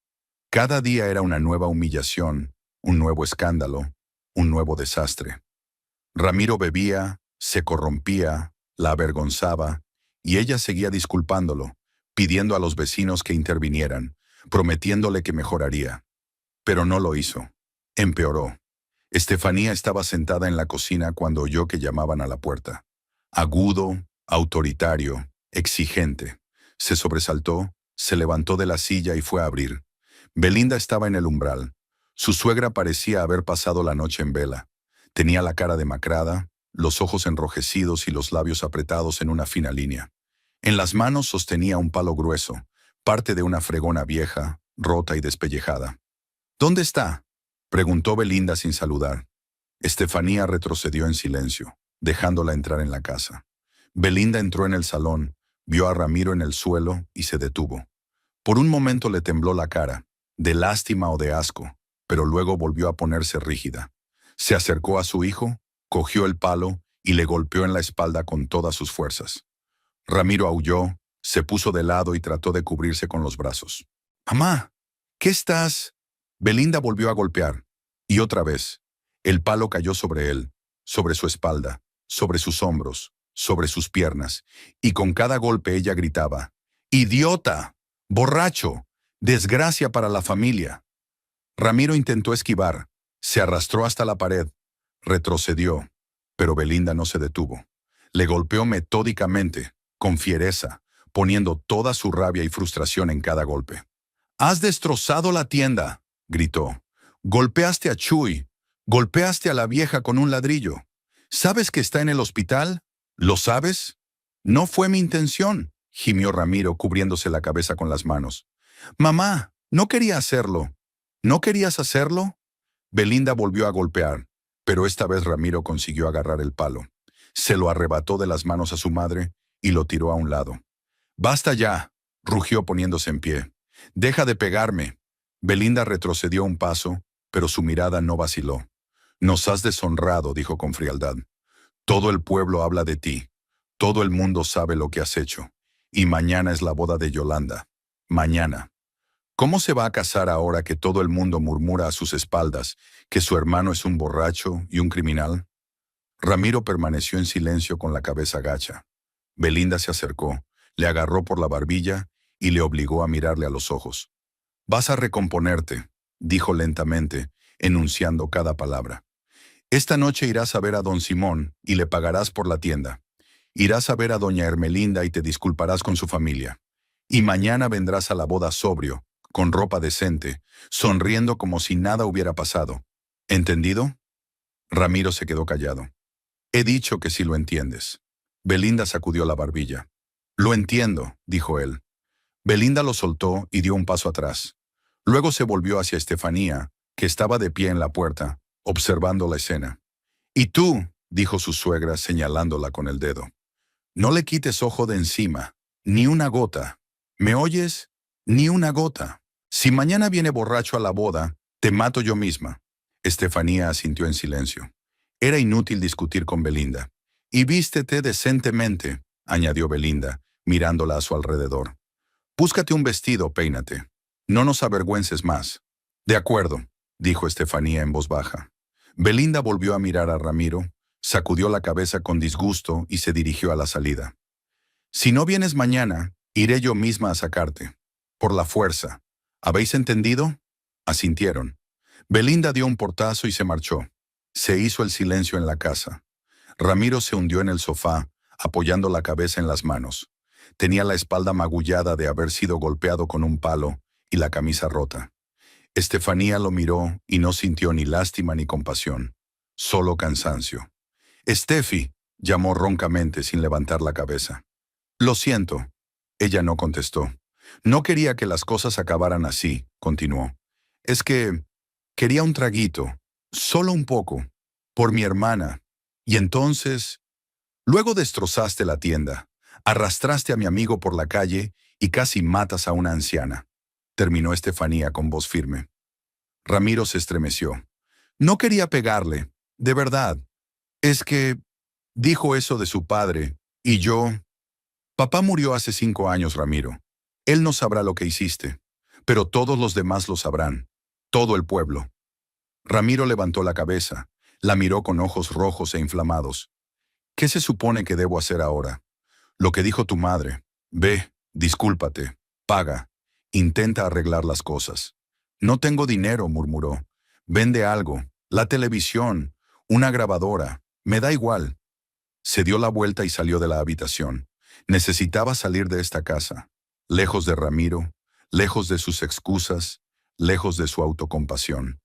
Cada día era una nueva humillación, un nuevo escándalo, un nuevo desastre. Ramiro bebía, se corrompía, la avergonzaba, y ella seguía disculpándolo, pidiendo a los vecinos que intervinieran, prometiéndole que mejoraría. Pero no lo hizo. Empeoró. Estefanía estaba sentada en la cocina cuando oyó que llamaban a la puerta. Agudo, autoritario, exigente. Se sobresaltó, se levantó de la silla y fue a abrir. Belinda estaba en el umbral. Su suegra parecía haber pasado la noche en vela. Tenía la cara demacrada, los ojos enrojecidos y los labios apretados en una fina línea. En las manos sostenía un palo grueso, parte de una fregona vieja, rota y despellejada. ¿Dónde está?, preguntó Belinda sin saludar. Estefanía retrocedió en silencio, dejándola entrar en la casa. Belinda entró en el salón, vio a Ramiro en el suelo y se detuvo. Por un momento le tembló la cara, de lástima o de asco, pero luego volvió a ponerse rígida. Se acercó a su hijo, cogió el palo y le golpeó en la espalda con todas sus fuerzas. Ramiro aulló, se puso de lado y trató de cubrirse con los brazos. «Mamá, ¿qué estás...?» Belinda volvió a golpear, y otra vez. El palo cayó sobre él, sobre su espalda, sobre sus hombros, sobre sus piernas, y con cada golpe ella gritaba: «¡Idiota! ¡Borracho! ¡Desgracia para la familia!». Ramiro intentó esquivar, se arrastró hasta la pared, retrocedió, pero Belinda no se detuvo. Le golpeó metódicamente, con fiereza, poniendo toda su rabia y frustración en cada golpe. «¡Has destrozado la tienda!», gritó. «Golpeaste a Chuy, golpeaste a la vieja con un ladrillo. ¿Sabes que está en el hospital? ¿Lo sabes?». «No fue mi intención», gimió Ramiro, cubriéndose la cabeza con las manos. «Mamá, no quería hacerlo». «¿No querías hacerlo?». Belinda volvió a golpear, pero esta vez Ramiro consiguió agarrar el palo. Se lo arrebató de las manos a su madre y lo tiró a un lado. «Basta ya», rugió poniéndose en pie. «Deja de pegarme». Belinda retrocedió un paso, pero su mirada no vaciló. «Nos has deshonrado», dijo con frialdad. «Todo el pueblo habla de ti. Todo el mundo sabe lo que has hecho. Y mañana es la boda de Yolanda. Mañana. ¿Cómo se va a casar ahora que todo el mundo murmura a sus espaldas que su hermano es un borracho y un criminal?». Ramiro permaneció en silencio con la cabeza gacha. Belinda se acercó, le agarró por la barbilla y le obligó a mirarle a los ojos. «Vas a recomponerte», dijo lentamente, enunciando cada palabra. «Esta noche irás a ver a don Simón y le pagarás por la tienda. Irás a ver a doña Hermelinda y te disculparás con su familia. Y mañana vendrás a la boda sobrio, con ropa decente, sonriendo como si nada hubiera pasado. ¿Entendido?». Ramiro se quedó callado. «He dicho que sí lo entiendes». Belinda sacudió la barbilla. «Lo entiendo», dijo él. Belinda lo soltó y dio un paso atrás. Luego se volvió hacia Estefanía, que estaba de pie en la puerta, observando la escena. «Y tú», dijo su suegra señalándola con el dedo, «no le quites ojo de encima, ni una gota. ¿Me oyes? Ni una gota. Si mañana viene borracho a la boda, te mato yo misma». Estefanía asintió en silencio. Era inútil discutir con Belinda. «Y vístete decentemente», añadió Belinda, mirándola a su alrededor. «Búscate un vestido, peínate. No nos avergüences más». «De acuerdo», dijo Estefanía en voz baja. Belinda volvió a mirar a Ramiro, sacudió la cabeza con disgusto y se dirigió a la salida. «Si no vienes mañana, iré yo misma a sacarte. Por la fuerza. ¿Habéis entendido?». Asintieron. Belinda dio un portazo y se marchó. Se hizo el silencio en la casa. Ramiro se hundió en el sofá, apoyando la cabeza en las manos. Tenía la espalda magullada de haber sido golpeado con un palo y la camisa rota. Estefanía lo miró y no sintió ni lástima ni compasión, solo cansancio. «Estefi», llamó roncamente sin levantar la cabeza. «Lo siento». Ella no contestó. «No quería que las cosas acabaran así», continuó. «Es que quería un traguito, solo un poco, por mi hermana. Y entonces, luego destrozaste la tienda, arrastraste a mi amigo por la calle y casi matas a una anciana», terminó Estefanía con voz firme. Ramiro se estremeció. «No quería pegarle, de verdad. Es que dijo eso de su padre, y yo...». «Papá murió hace 5 años, Ramiro. Él no sabrá lo que hiciste, pero todos los demás lo sabrán, todo el pueblo. Ramiro levantó la cabeza, la miró con ojos rojos e inflamados. ¿Qué se supone que debo hacer ahora? Lo que dijo tu madre. Ve, discúlpate, paga, intenta arreglar las cosas. No tengo dinero, murmuró. Vende algo, la televisión, una grabadora, me da igual. Se dio la vuelta y salió de la habitación. Necesitaba salir de esta casa, lejos de Ramiro, lejos de sus excusas, lejos de su autocompasión.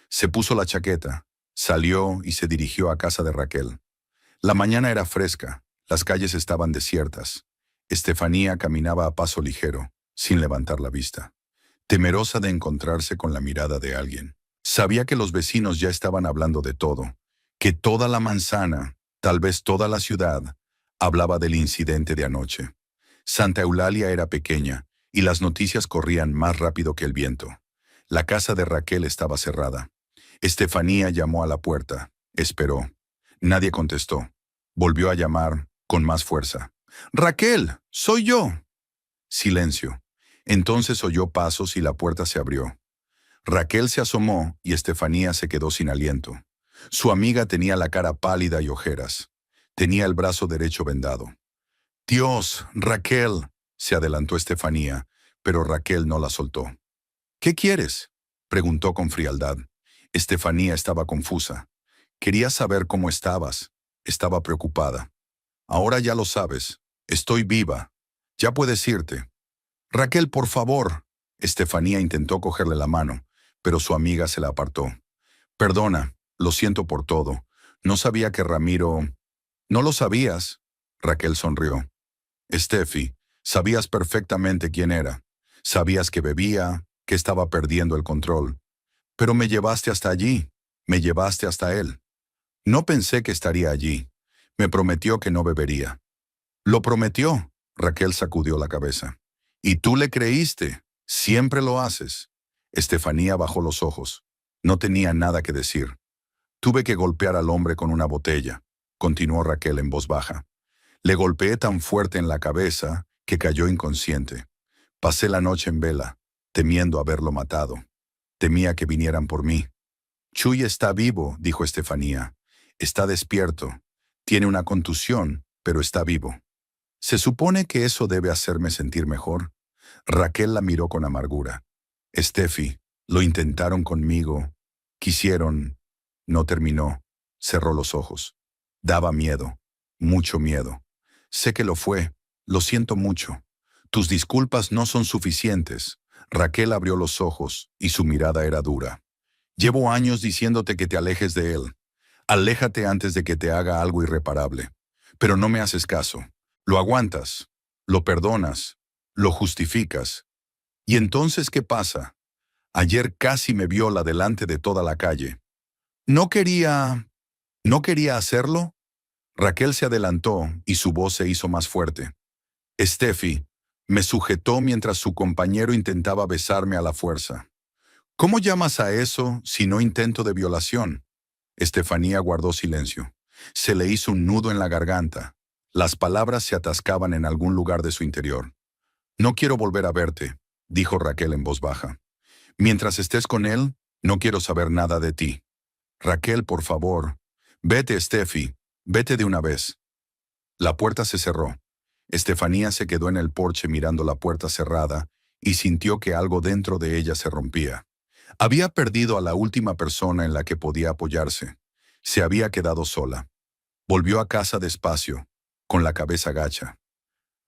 Se puso la chaqueta, salió y se dirigió a casa de Raquel. La mañana era fresca, las calles estaban desiertas. Estefanía caminaba a paso ligero, sin levantar la vista, temerosa de encontrarse con la mirada de alguien. Sabía que los vecinos ya estaban hablando de todo, que toda la manzana, tal vez toda la ciudad, hablaba del incidente de anoche. Santa Eulalia era pequeña, y las noticias corrían más rápido que el viento. La casa de Raquel estaba cerrada. Estefanía llamó a la puerta, esperó. Nadie contestó. Volvió a llamar, con más fuerza. «¡Raquel! ¡Soy yo!». Silencio. Entonces oyó pasos y la puerta se abrió. Raquel se asomó y Estefanía se quedó sin aliento. Su amiga tenía la cara pálida y ojeras. Tenía el brazo derecho vendado. «Dios, Raquel», se adelantó Estefanía, pero Raquel no la soltó. «¿Qué quieres?», preguntó con frialdad. Estefanía estaba confusa. Quería saber cómo estabas. Estaba preocupada. «Ahora ya lo sabes. Estoy viva. Ya puedes irte». «Raquel, por favor». Estefanía intentó cogerle la mano, pero su amiga se la apartó. «Perdona, lo siento por todo. No sabía que Ramiro...». «¿No lo sabías?». Raquel sonrió. «Estefi, sabías perfectamente quién era. Sabías que bebía, que estaba perdiendo el control. Pero me llevaste hasta allí. Me llevaste hasta él. No pensé que estaría allí. Me prometió que no bebería». «¿Lo prometió?». Raquel sacudió la cabeza. «Y tú le creíste. Siempre lo haces». Estefanía bajó los ojos. No tenía nada que decir. «Tuve que golpear al hombre con una botella», continuó Raquel en voz baja. «Le golpeé tan fuerte en la cabeza que cayó inconsciente. Pasé la noche en vela, temiendo haberlo matado. Temía que vinieran por mí». «Chuy está vivo», dijo Estefanía. «Está despierto. Tiene una contusión, pero está vivo». «¿Se supone que eso debe hacerme sentir mejor?». Raquel la miró con amargura. «Estefi, lo intentaron conmigo. Quisieron...». No terminó. Cerró los ojos. Daba miedo. Mucho miedo. «Sé que lo fue. Lo siento mucho. Tus disculpas no son suficientes». Raquel abrió los ojos y su mirada era dura. «Llevo años diciéndote que te alejes de él. Aléjate antes de que te haga algo irreparable. Pero no me haces caso. Lo aguantas. Lo perdonas. Lo justificas. ¿Y entonces qué pasa? Ayer casi me viola delante de toda la calle. ¿No quería hacerlo?». Raquel se adelantó y su voz se hizo más fuerte. «Estefi, me sujetó mientras su compañero intentaba besarme a la fuerza. ¿Cómo llamas a eso si no intento de violación?». Estefanía guardó silencio. Se le hizo un nudo en la garganta. Las palabras se atascaban en algún lugar de su interior. «No quiero volver a verte», dijo Raquel en voz baja. «Mientras estés con él, no quiero saber nada de ti». «Raquel, por favor». «Vete, Estefi. Vete de una vez». La puerta se cerró. Estefanía se quedó en el porche mirando la puerta cerrada y sintió que algo dentro de ella se rompía. Había perdido a la última persona en la que podía apoyarse. Se había quedado sola. Volvió a casa despacio, con la cabeza gacha.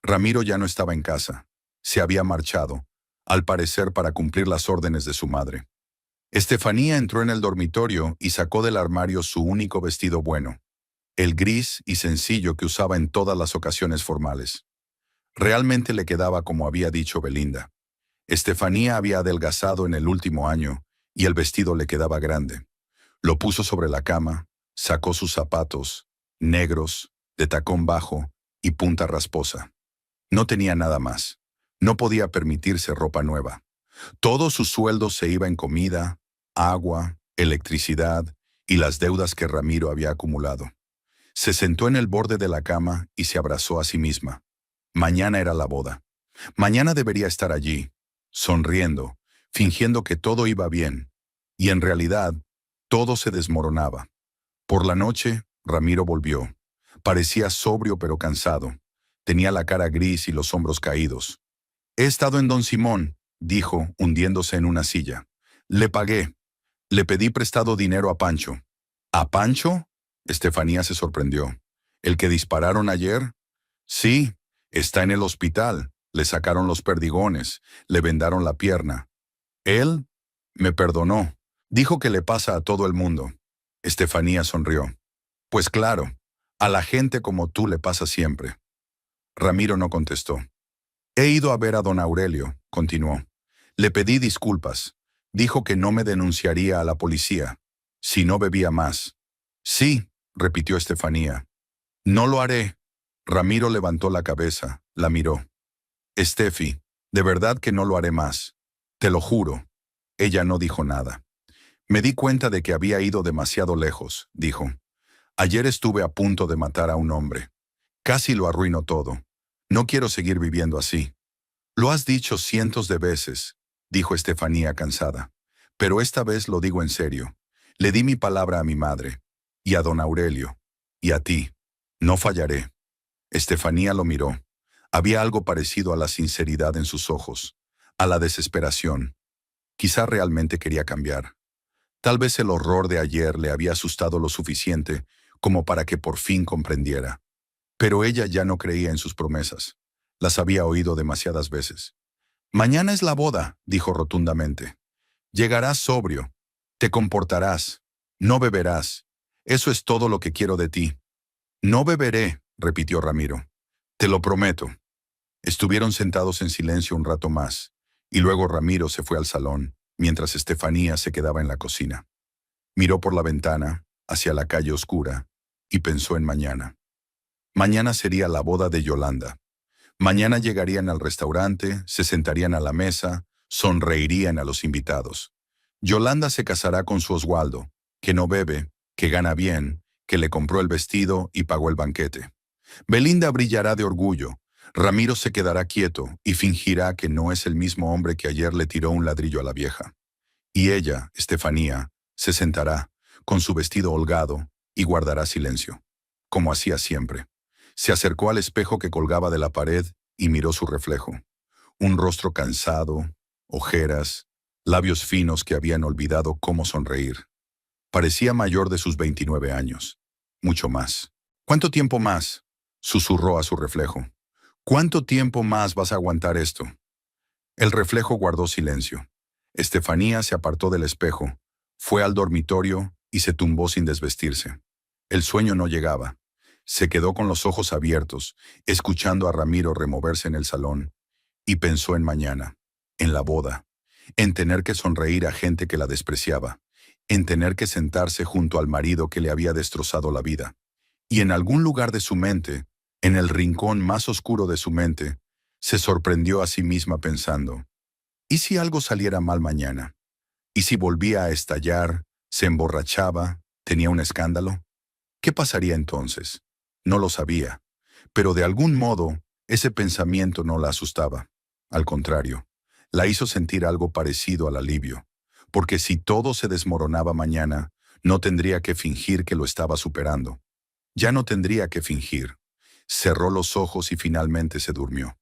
Ramiro ya no estaba en casa. Se había marchado, al parecer para cumplir las órdenes de su madre. Estefanía entró en el dormitorio y sacó del armario su único vestido bueno, el gris y sencillo que usaba en todas las ocasiones formales. Realmente le quedaba como había dicho Belinda. Estefanía había adelgazado en el último año y el vestido le quedaba grande. Lo puso sobre la cama, sacó sus zapatos, negros, de tacón bajo y punta rasposa. No tenía nada más. No podía permitirse ropa nueva. Todo su sueldo se iba en comida, agua, electricidad y las deudas que Ramiro había acumulado. Se sentó en el borde de la cama y se abrazó a sí misma. Mañana era la boda. Mañana debería estar allí, sonriendo, fingiendo que todo iba bien, y en realidad, todo se desmoronaba. Por la noche, Ramiro volvió. Parecía sobrio pero cansado. Tenía la cara gris y los hombros caídos. He estado en Don Simón, dijo, hundiéndose en una silla. Le pagué. Le pedí prestado dinero a Pancho. ¿A Pancho? Estefanía se sorprendió. ¿El que dispararon ayer? Sí, está en el hospital. Le sacaron los perdigones, le vendaron la pierna. Él me perdonó. Dijo que le pasa a todo el mundo. Estefanía sonrió. Pues claro, a la gente como tú le pasa siempre. Ramiro no contestó. He ido a ver a don Aurelio, continuó. Le pedí disculpas. Dijo que no me denunciaría a la policía, si no bebía más. Sí, repitió Estefanía. No lo haré. Ramiro levantó la cabeza, la miró. Estefi, de verdad que no lo haré más. Te lo juro. Ella no dijo nada. Me di cuenta de que había ido demasiado lejos, dijo. Ayer estuve a punto de matar a un hombre. Casi lo arruino todo. No quiero seguir viviendo así. Lo has dicho cientos de veces, dijo Estefanía cansada. Pero esta vez lo digo en serio. Le di mi palabra a mi madre, y a don Aurelio, y a ti. No fallaré. Estefanía lo miró. Había algo parecido a la sinceridad en sus ojos, a la desesperación. Quizá realmente quería cambiar. Tal vez el horror de ayer le había asustado lo suficiente como para que por fin comprendiera. Pero ella ya no creía en sus promesas. Las había oído demasiadas veces. Mañana es la boda, dijo rotundamente. Llegarás sobrio. Te comportarás. No beberás. Eso es todo lo que quiero de ti. No beberé, repitió Ramiro. Te lo prometo. Estuvieron sentados en silencio un rato más, y luego Ramiro se fue al salón, mientras Estefanía se quedaba en la cocina. Miró por la ventana, hacia la calle oscura, y pensó en mañana. Mañana sería la boda de Yolanda. Mañana llegarían al restaurante, se sentarían a la mesa, sonreirían a los invitados. Yolanda se casará con su Oswaldo, que no bebe, que gana bien, que le compró el vestido y pagó el banquete. Belinda brillará de orgullo. Ramiro se quedará quieto y fingirá que no es el mismo hombre que ayer le tiró un ladrillo a la vieja. Y ella, Estefanía, se sentará, con su vestido holgado, y guardará silencio, como hacía siempre. Se acercó al espejo que colgaba de la pared y miró su reflejo. Un rostro cansado, ojeras, labios finos que habían olvidado cómo sonreír. Parecía mayor de sus 29 años. Mucho más. ¿Cuánto tiempo más? Susurró a su reflejo. ¿Cuánto tiempo más vas a aguantar esto? El reflejo guardó silencio. Estefanía se apartó del espejo, fue al dormitorio y se tumbó sin desvestirse. El sueño no llegaba. Se quedó con los ojos abiertos, escuchando a Ramiro removerse en el salón, y pensó en mañana, en la boda, en tener que sonreír a gente que la despreciaba, en tener que sentarse junto al marido que le había destrozado la vida. Y en algún lugar de su mente, en el rincón más oscuro de su mente, se sorprendió a sí misma pensando, ¿y si algo saliera mal mañana? ¿Y si volvía a estallar, se emborrachaba, tenía un escándalo? ¿Qué pasaría entonces? No lo sabía, pero de algún modo ese pensamiento no la asustaba. Al contrario, la hizo sentir algo parecido al alivio, porque si todo se desmoronaba mañana, no tendría que fingir que lo estaba superando. Ya no tendría que fingir. Cerró los ojos y finalmente se durmió.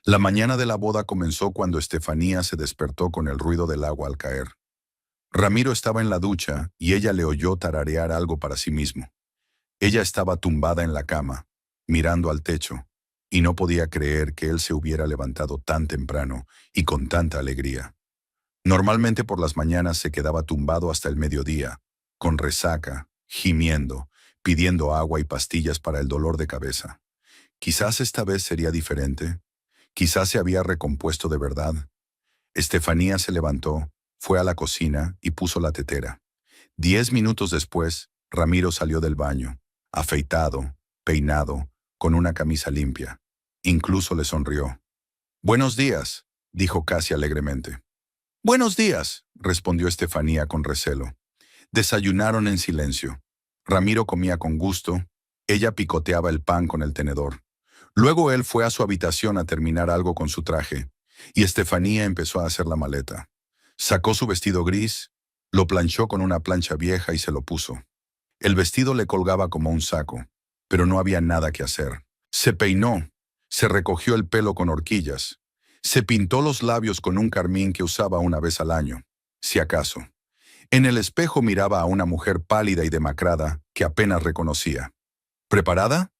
La mañana de la boda comenzó cuando Estefanía se despertó con el ruido del agua al caer. Ramiro estaba en la ducha y ella le oyó tararear algo para sí mismo. Ella estaba tumbada en la cama, mirando al techo, y no podía creer que él se hubiera levantado tan temprano y con tanta alegría. Normalmente por las mañanas se quedaba tumbado hasta el mediodía, con resaca, gimiendo, pidiendo agua y pastillas para el dolor de cabeza. Quizás esta vez sería diferente. Quizás se había recompuesto de verdad. Estefanía se levantó, fue a la cocina y puso la tetera. 10 minutos después, Ramiro salió del baño, afeitado, peinado, con una camisa limpia. Incluso le sonrió. «Buenos días», dijo casi alegremente. «Buenos días», respondió Estefanía con recelo. Desayunaron en silencio. Ramiro comía con gusto, ella picoteaba el pan con el tenedor. Luego él fue a su habitación a terminar algo con su traje, y Estefanía empezó a hacer la maleta. Sacó su vestido gris, lo planchó con una plancha vieja y se lo puso. El vestido le colgaba como un saco, pero no había nada que hacer. Se peinó, se recogió el pelo con horquillas, se pintó los labios con un carmín que usaba una vez al año, si acaso. En el espejo miraba a una mujer pálida y demacrada que apenas reconocía. ¿Preparada?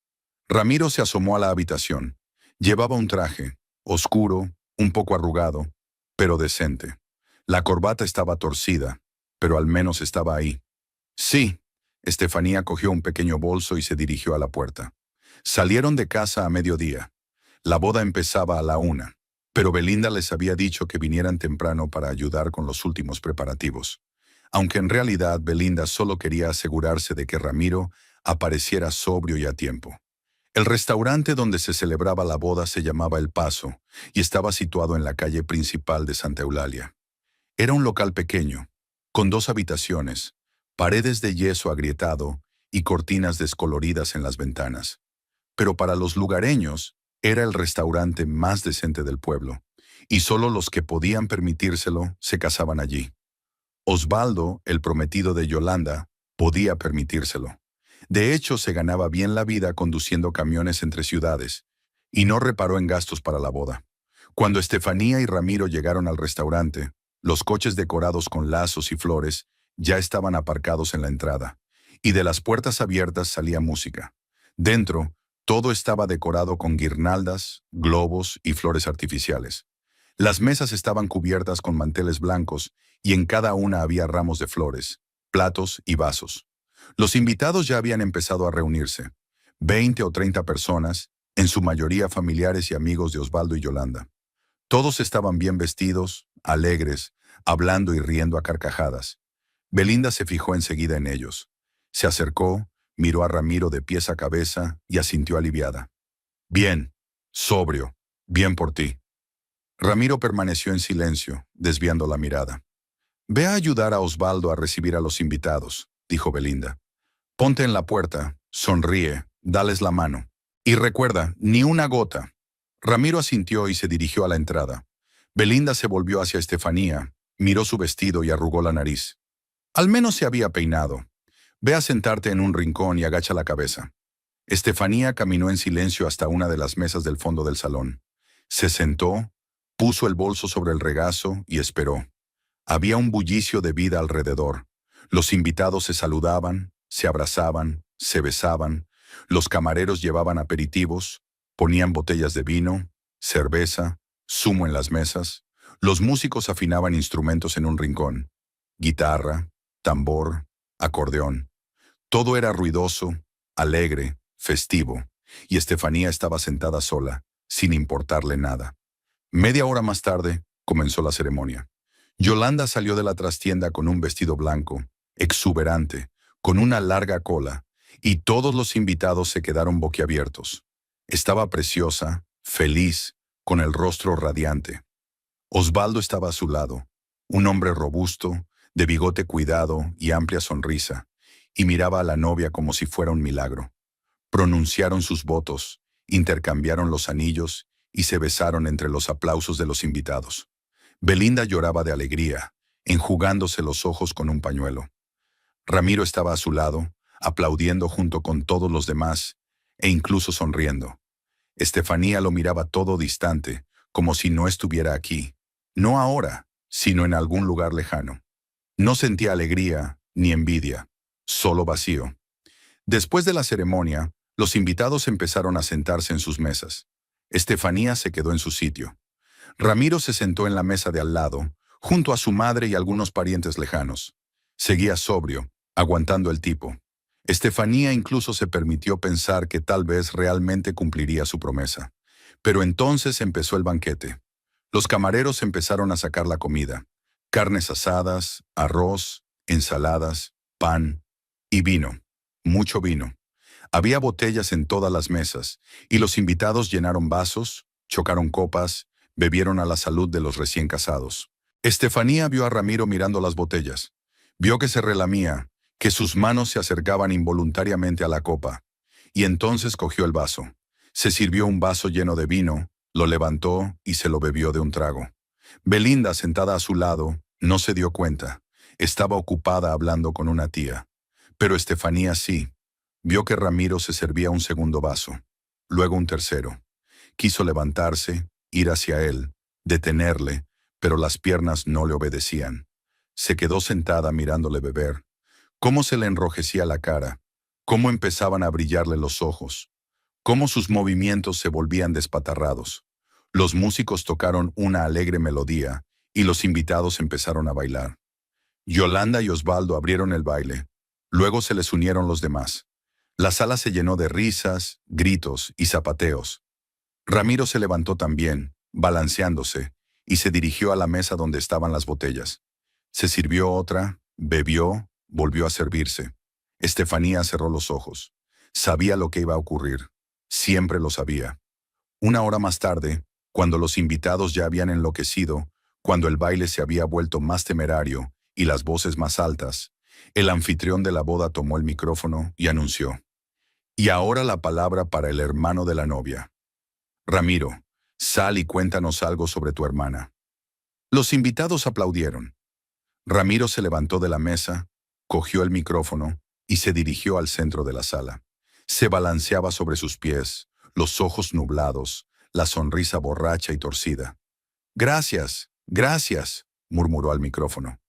Ramiro se asomó a la habitación. Llevaba un traje, oscuro, un poco arrugado, pero decente. La corbata estaba torcida, pero al menos estaba ahí. Sí. Estefanía cogió un pequeño bolso y se dirigió a la puerta. Salieron de casa a mediodía. La boda empezaba a la 1, pero Belinda les había dicho que vinieran temprano para ayudar con los últimos preparativos. Aunque en realidad Belinda solo quería asegurarse de que Ramiro apareciera sobrio y a tiempo. El restaurante donde se celebraba la boda se llamaba El Paso y estaba situado en la calle principal de Santa Eulalia. Era un local pequeño, con 2 habitaciones, paredes de yeso agrietado y cortinas descoloridas en las ventanas. Pero para los lugareños, era el restaurante más decente del pueblo, y solo los que podían permitírselo se casaban allí. Osvaldo, el prometido de Yolanda, podía permitírselo. De hecho, se ganaba bien la vida conduciendo camiones entre ciudades, y no reparó en gastos para la boda. Cuando Estefanía y Ramiro llegaron al restaurante, los coches decorados con lazos y flores ya estaban aparcados en la entrada, y de las puertas abiertas salía música. Dentro, todo estaba decorado con guirnaldas, globos y flores artificiales. Las mesas estaban cubiertas con manteles blancos y en cada una había ramos de flores, platos y vasos. Los invitados ya habían empezado a reunirse, 20 o 30 personas, en su mayoría familiares y amigos de Osvaldo y Yolanda. Todos estaban bien vestidos, alegres, hablando y riendo a carcajadas. Belinda se fijó enseguida en ellos. Se acercó, miró a Ramiro de pies a cabeza y asintió aliviada. Bien, sobrio, bien por ti. Ramiro permaneció en silencio, desviando la mirada. Ve a ayudar a Osvaldo a recibir a los invitados, dijo Belinda. Ponte en la puerta, sonríe, dales la mano. Y recuerda, ni una gota. Ramiro asintió y se dirigió a la entrada. Belinda se volvió hacia Estefanía, miró su vestido y arrugó la nariz. Al menos se había peinado. Ve a sentarte en un rincón y agacha la cabeza. Estefanía caminó en silencio hasta una de las mesas del fondo del salón. Se sentó, puso el bolso sobre el regazo y esperó. Había un bullicio de vida alrededor. Los invitados se saludaban, se abrazaban, se besaban. Los camareros llevaban aperitivos, ponían botellas de vino, cerveza, zumo en las mesas. Los músicos afinaban instrumentos en un rincón. Guitarra, tambor, acordeón. Todo era ruidoso, alegre, festivo, y Estefanía estaba sentada sola, sin importarle nada. Media hora más tarde, comenzó la ceremonia. Yolanda salió de la trastienda con un vestido blanco, exuberante, con una larga cola, y todos los invitados se quedaron boquiabiertos. Estaba preciosa, feliz, con el rostro radiante. Osvaldo estaba a su lado, un hombre robusto, de bigote cuidado y amplia sonrisa, y miraba a la novia como si fuera un milagro. Pronunciaron sus votos, intercambiaron los anillos y se besaron entre los aplausos de los invitados. Belinda lloraba de alegría, enjugándose los ojos con un pañuelo. Ramiro estaba a su lado, aplaudiendo junto con todos los demás, e incluso sonriendo. Estefanía lo miraba todo distante, como si no estuviera aquí. No ahora, sino en algún lugar lejano. No sentía alegría ni envidia, solo vacío. Después de la ceremonia, los invitados empezaron a sentarse en sus mesas. Estefanía se quedó en su sitio. Ramiro se sentó en la mesa de al lado, junto a su madre y algunos parientes lejanos. Seguía sobrio, aguantando el tipo. Estefanía incluso se permitió pensar que tal vez realmente cumpliría su promesa. Pero entonces empezó el banquete. Los camareros empezaron a sacar la comida. Carnes asadas, arroz, ensaladas, pan y vino. Mucho vino. Había botellas en todas las mesas, y los invitados llenaron vasos, chocaron copas, bebieron a la salud de los recién casados. Estefanía vio a Ramiro mirando las botellas. Vio que se relamía, que sus manos se acercaban involuntariamente a la copa, y entonces cogió el vaso. Se sirvió un vaso lleno de vino, lo levantó y se lo bebió de un trago. Belinda, sentada a su lado, no se dio cuenta. Estaba ocupada hablando con una tía. Pero Estefanía sí. Vio que Ramiro se servía un segundo vaso, luego un tercero. Quiso levantarse, ir hacia él, detenerle, pero las piernas no le obedecían. Se quedó sentada mirándole beber. Cómo se le enrojecía la cara, cómo empezaban a brillarle los ojos, cómo sus movimientos se volvían despatarrados. Los músicos tocaron una alegre melodía y los invitados empezaron a bailar. Yolanda y Osvaldo abrieron el baile. Luego se les unieron los demás. La sala se llenó de risas, gritos y zapateos. Ramiro se levantó también, balanceándose, y se dirigió a la mesa donde estaban las botellas. Se sirvió otra, bebió, volvió a servirse. Estefanía cerró los ojos. Sabía lo que iba a ocurrir. Siempre lo sabía. Una hora más tarde, cuando los invitados ya habían enloquecido, cuando el baile se había vuelto más temerario y las voces más altas, el anfitrión de la boda tomó el micrófono y anunció: "Y ahora la palabra para el hermano de la novia. Ramiro, sal y cuéntanos algo sobre tu hermana". Los invitados aplaudieron. Ramiro se levantó de la mesa, cogió el micrófono y se dirigió al centro de la sala. Se balanceaba sobre sus pies, los ojos nublados, la sonrisa borracha y torcida. "Gracias, gracias", murmuró al micrófono.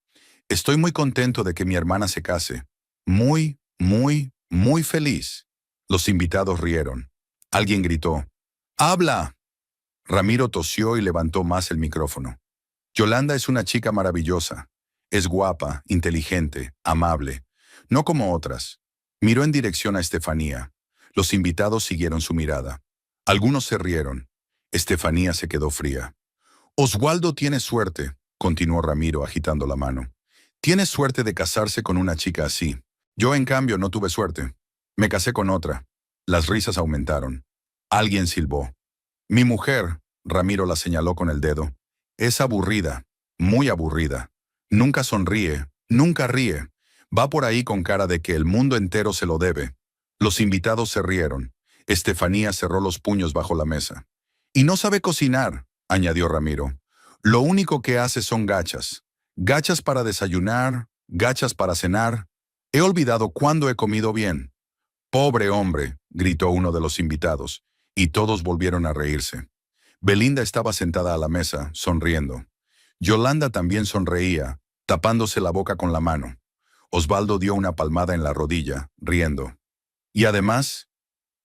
"Estoy muy contento de que mi hermana se case. Muy, muy, muy feliz". Los invitados rieron. Alguien gritó: "¡Habla!". Ramiro tosió y levantó más el micrófono. "Yolanda es una chica maravillosa. Es guapa, inteligente, amable. No como otras". Miró en dirección a Estefanía. Los invitados siguieron su mirada. Algunos se rieron. Estefanía se quedó fría. "Osvaldo tiene suerte", continuó Ramiro agitando la mano. "Tiene suerte de casarse con una chica así. Yo, en cambio, no tuve suerte. Me casé con otra". Las risas aumentaron. Alguien silbó. "Mi mujer", Ramiro la señaló con el dedo, "es aburrida, muy aburrida. Nunca sonríe, nunca ríe. Va por ahí con cara de que el mundo entero se lo debe". Los invitados se rieron. Estefanía cerró los puños bajo la mesa. "Y no sabe cocinar", añadió Ramiro. "Lo único que hace son gachas. Gachas para desayunar, gachas para cenar. He olvidado cuándo he comido bien". "Pobre hombre", gritó uno de los invitados, y todos volvieron a reírse. Belinda estaba sentada a la mesa, sonriendo. Yolanda también sonreía, tapándose la boca con la mano. Osvaldo dio una palmada en la rodilla, riendo. "Y además",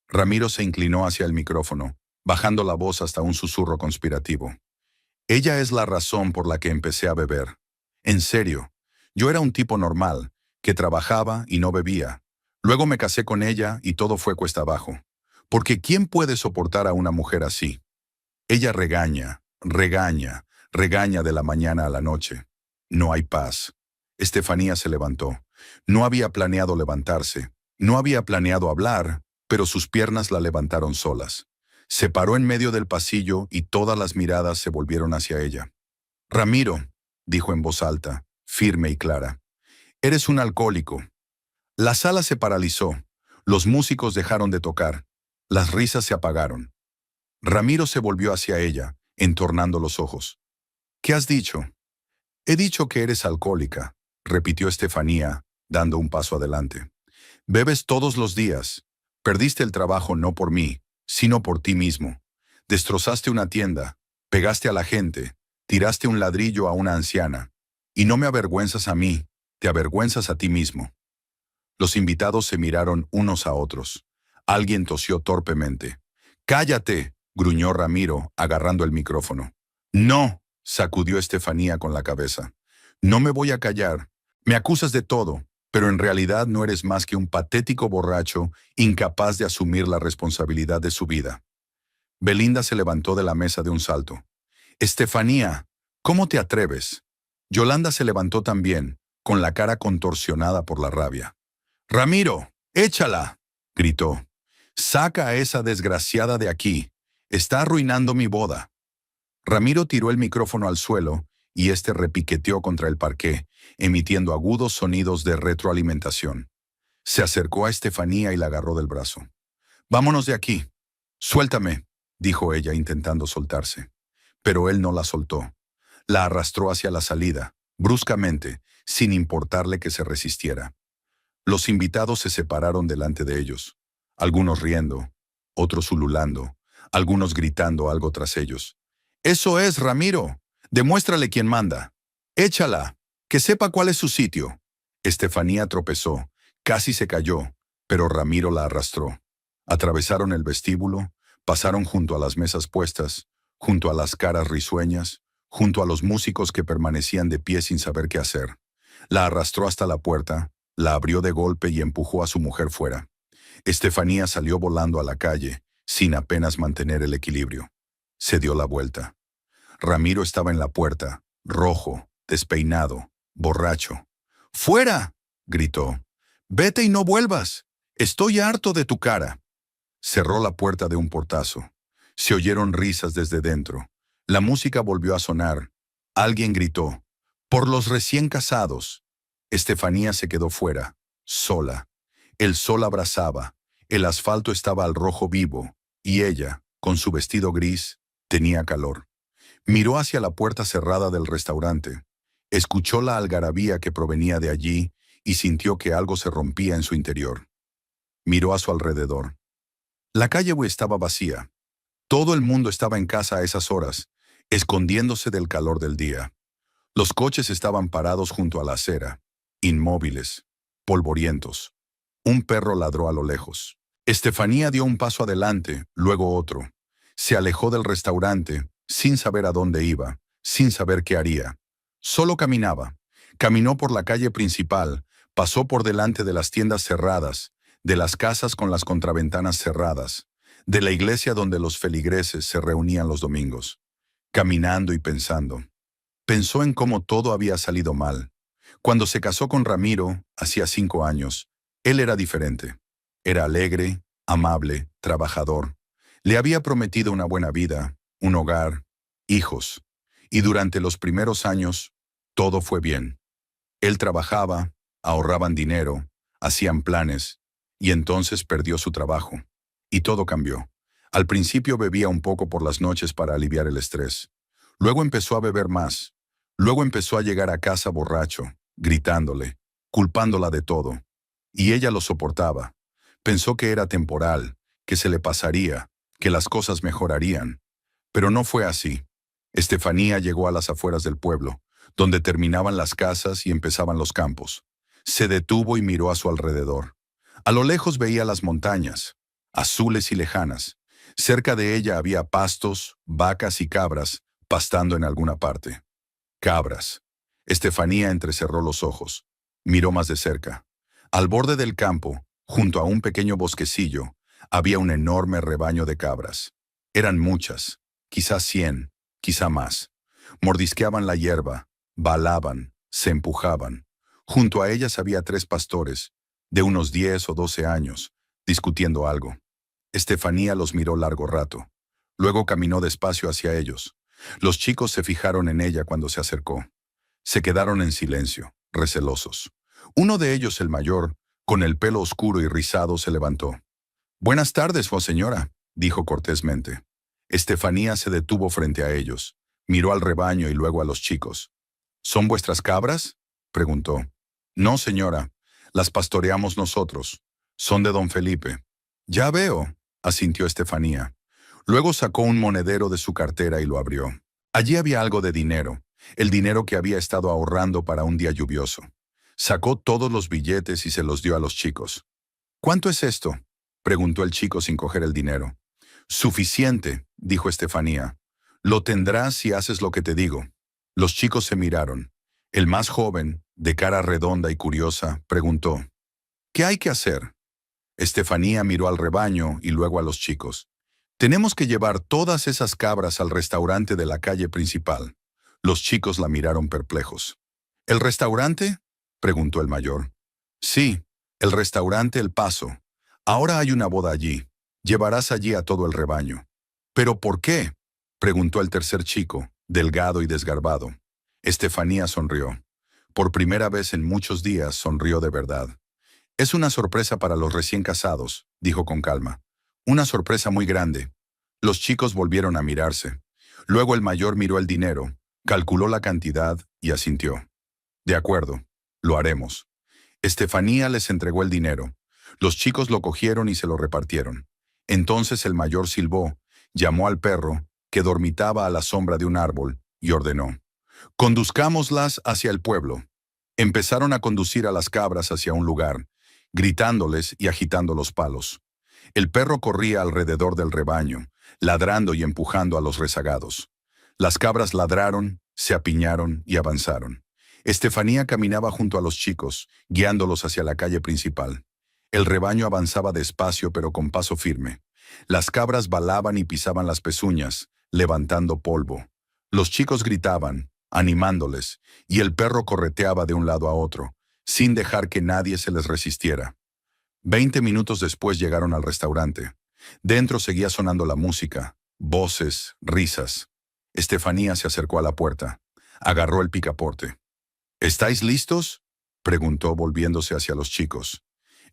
Ramiro se inclinó hacia el micrófono, bajando la voz hasta un susurro conspirativo, "ella es la razón por la que empecé a beber. En serio, yo era un tipo normal, que trabajaba y no bebía. Luego me casé con ella y todo fue cuesta abajo. Porque ¿quién puede soportar a una mujer así? Ella regaña, regaña, regaña de la mañana a la noche. No hay paz". Estefanía se levantó. No había planeado levantarse, no había planeado hablar, pero sus piernas la levantaron solas. Se paró en medio del pasillo y todas las miradas se volvieron hacia ella. "Ramiro", dijo en voz alta, firme y clara, "eres un alcohólico". La sala se paralizó. Los músicos dejaron de tocar. Las risas se apagaron. Ramiro se volvió hacia ella, entornando los ojos. "¿Qué has dicho?". "He dicho que eres alcohólica", repitió Estefanía, dando un paso adelante. "Bebes todos los días. Perdiste el trabajo no por mí, sino por ti mismo. Destrozaste una tienda, pegaste a la gente, tiraste un ladrillo a una anciana. Y no me avergüenzas a mí, te avergüenzas a ti mismo". Los invitados se miraron unos a otros. Alguien tosió torpemente. "¡Cállate!", gruñó Ramiro, agarrando el micrófono. "No", sacudió Estefanía con la cabeza. "No me voy a callar. Me acusas de todo, pero en realidad no eres más que un patético borracho, incapaz de asumir la responsabilidad de su vida". Belinda se levantó de la mesa de un salto. "Estefanía, ¿cómo te atreves?". Yolanda se levantó también, con la cara contorsionada por la rabia. "Ramiro, échala", gritó. "Saca a esa desgraciada de aquí. Está arruinando mi boda". Ramiro tiró el micrófono al suelo y este repiqueteó contra el parqué, emitiendo agudos sonidos de retroalimentación. Se acercó a Estefanía y la agarró del brazo. "Vámonos de aquí. Suéltame, dijo ella intentando soltarse. Pero él no la soltó. La arrastró hacia la salida, bruscamente, sin importarle que se resistiera. Los invitados se separaron delante de ellos, algunos riendo, otros ululando, algunos gritando algo tras ellos. «¡Eso es, Ramiro! Demuéstrale quién manda. Échala, que sepa cuál es su sitio». Estefanía tropezó, casi se cayó, pero Ramiro la arrastró. Atravesaron el vestíbulo, pasaron junto a las mesas puestas, junto a las caras risueñas, junto a los músicos que permanecían de pie sin saber qué hacer. La arrastró hasta la puerta, la abrió de golpe y empujó a su mujer fuera. Estefanía salió volando a la calle, sin apenas mantener el equilibrio. Se dio la vuelta. Ramiro estaba en la puerta, rojo, despeinado, borracho. «¡Fuera!», gritó. «¡Vete y no vuelvas! Estoy harto de tu cara». Cerró la puerta de un portazo. Se oyeron risas desde dentro. La música volvió a sonar. Alguien gritó: «¡Por los recién casados!». Estefanía se quedó fuera, sola. El sol abrasaba, el asfalto estaba al rojo vivo, y ella, con su vestido gris, tenía calor. Miró hacia la puerta cerrada del restaurante. Escuchó la algarabía que provenía de allí y sintió que algo se rompía en su interior. Miró a su alrededor. La calle estaba vacía. Todo el mundo estaba en casa a esas horas, escondiéndose del calor del día. Los coches estaban parados junto a la acera, inmóviles, polvorientos. Un perro ladró a lo lejos. Estefanía dio un paso adelante, luego otro. Se alejó del restaurante, sin saber a dónde iba, sin saber qué haría. Solo caminaba. Caminó por la calle principal, pasó por delante de las tiendas cerradas, de las casas con las contraventanas cerradas, de la iglesia donde los feligreses se reunían los domingos. Caminando y pensando. Pensó en cómo todo había salido mal. Cuando se casó con Ramiro, hacía 5 años, él era diferente. Era alegre, amable, trabajador. Le había prometido una buena vida, un hogar, hijos. Y durante los primeros años, todo fue bien. Él trabajaba, ahorraban dinero, hacían planes, y entonces perdió su trabajo. Y todo cambió. Al principio bebía un poco por las noches para aliviar el estrés. Luego empezó a beber más. Luego empezó a llegar a casa borracho, gritándole, culpándola de todo. Y ella lo soportaba. Pensó que era temporal, que se le pasaría, que las cosas mejorarían. Pero no fue así. Estefanía llegó a las afueras del pueblo, donde terminaban las casas y empezaban los campos. Se detuvo y miró a su alrededor. A lo lejos veía las montañas, azules y lejanas. Cerca de ella había pastos, vacas y cabras, pastando en alguna parte. Cabras. Estefanía entrecerró los ojos. Miró más de cerca. Al borde del campo, junto a un pequeño bosquecillo, había un enorme rebaño de cabras. Eran muchas, quizás 100, quizá más. Mordisqueaban la hierba, balaban, se empujaban. Junto a ellas había 3 pastores, de unos 10 o 12 años, discutiendo algo. Estefanía los miró largo rato. Luego caminó despacio hacia ellos. Los chicos se fijaron en ella cuando se acercó. Se quedaron en silencio, recelosos. Uno de ellos, el mayor, con el pelo oscuro y rizado, se levantó. «Buenas tardes, señora», dijo cortésmente. Estefanía se detuvo frente a ellos. Miró al rebaño y luego a los chicos. «¿Son vuestras cabras?», preguntó. «No, señora. Las pastoreamos nosotros. Son de don Felipe». «Ya veo», asintió Estefanía. Luego sacó un monedero de su cartera y lo abrió. Allí había algo de dinero, el dinero que había estado ahorrando para un día lluvioso. Sacó todos los billetes y se los dio a los chicos. «¿Cuánto es esto?», preguntó el chico sin coger el dinero. «Suficiente», dijo Estefanía. «Lo tendrás si haces lo que te digo». Los chicos se miraron. El más joven, de cara redonda y curiosa, preguntó: «¿Qué hay que hacer?». Estefanía miró al rebaño y luego a los chicos. «Tenemos que llevar todas esas cabras al restaurante de la calle principal». Los chicos la miraron perplejos. «¿El restaurante?», preguntó el mayor. «Sí, el restaurante El Paso. Ahora hay una boda allí. Llevarás allí a todo el rebaño». «¿Pero por qué?», preguntó el tercer chico, delgado y desgarbado. Estefanía sonrió. Por primera vez en muchos días sonrió de verdad. «Es una sorpresa para los recién casados», dijo con calma. Una sorpresa muy grande. Los chicos volvieron a mirarse. Luego el mayor miró el dinero, calculó la cantidad y asintió. De acuerdo, lo haremos. Estefanía les entregó el dinero. Los chicos lo cogieron y se lo repartieron. Entonces el mayor silbó, llamó al perro, que dormitaba a la sombra de un árbol, y ordenó: «Conduzcámoslas hacia el pueblo». Empezaron a conducir a las cabras hacia un lugar, gritándoles y agitando los palos. El perro corría alrededor del rebaño, ladrando y empujando a los rezagados. Las cabras ladraron, se apiñaron y avanzaron. Estefanía caminaba junto a los chicos, guiándolos hacia la calle principal. El rebaño avanzaba despacio pero con paso firme. Las cabras balaban y pisaban las pezuñas, levantando polvo. Los chicos gritaban, animándoles, y el perro correteaba de un lado a otro, sin dejar que nadie se les resistiera. 20 minutos después llegaron al restaurante. Dentro seguía sonando la música, voces, risas. Estefanía se acercó a la puerta. Agarró el picaporte. «¿Estáis listos?», preguntó volviéndose hacia los chicos.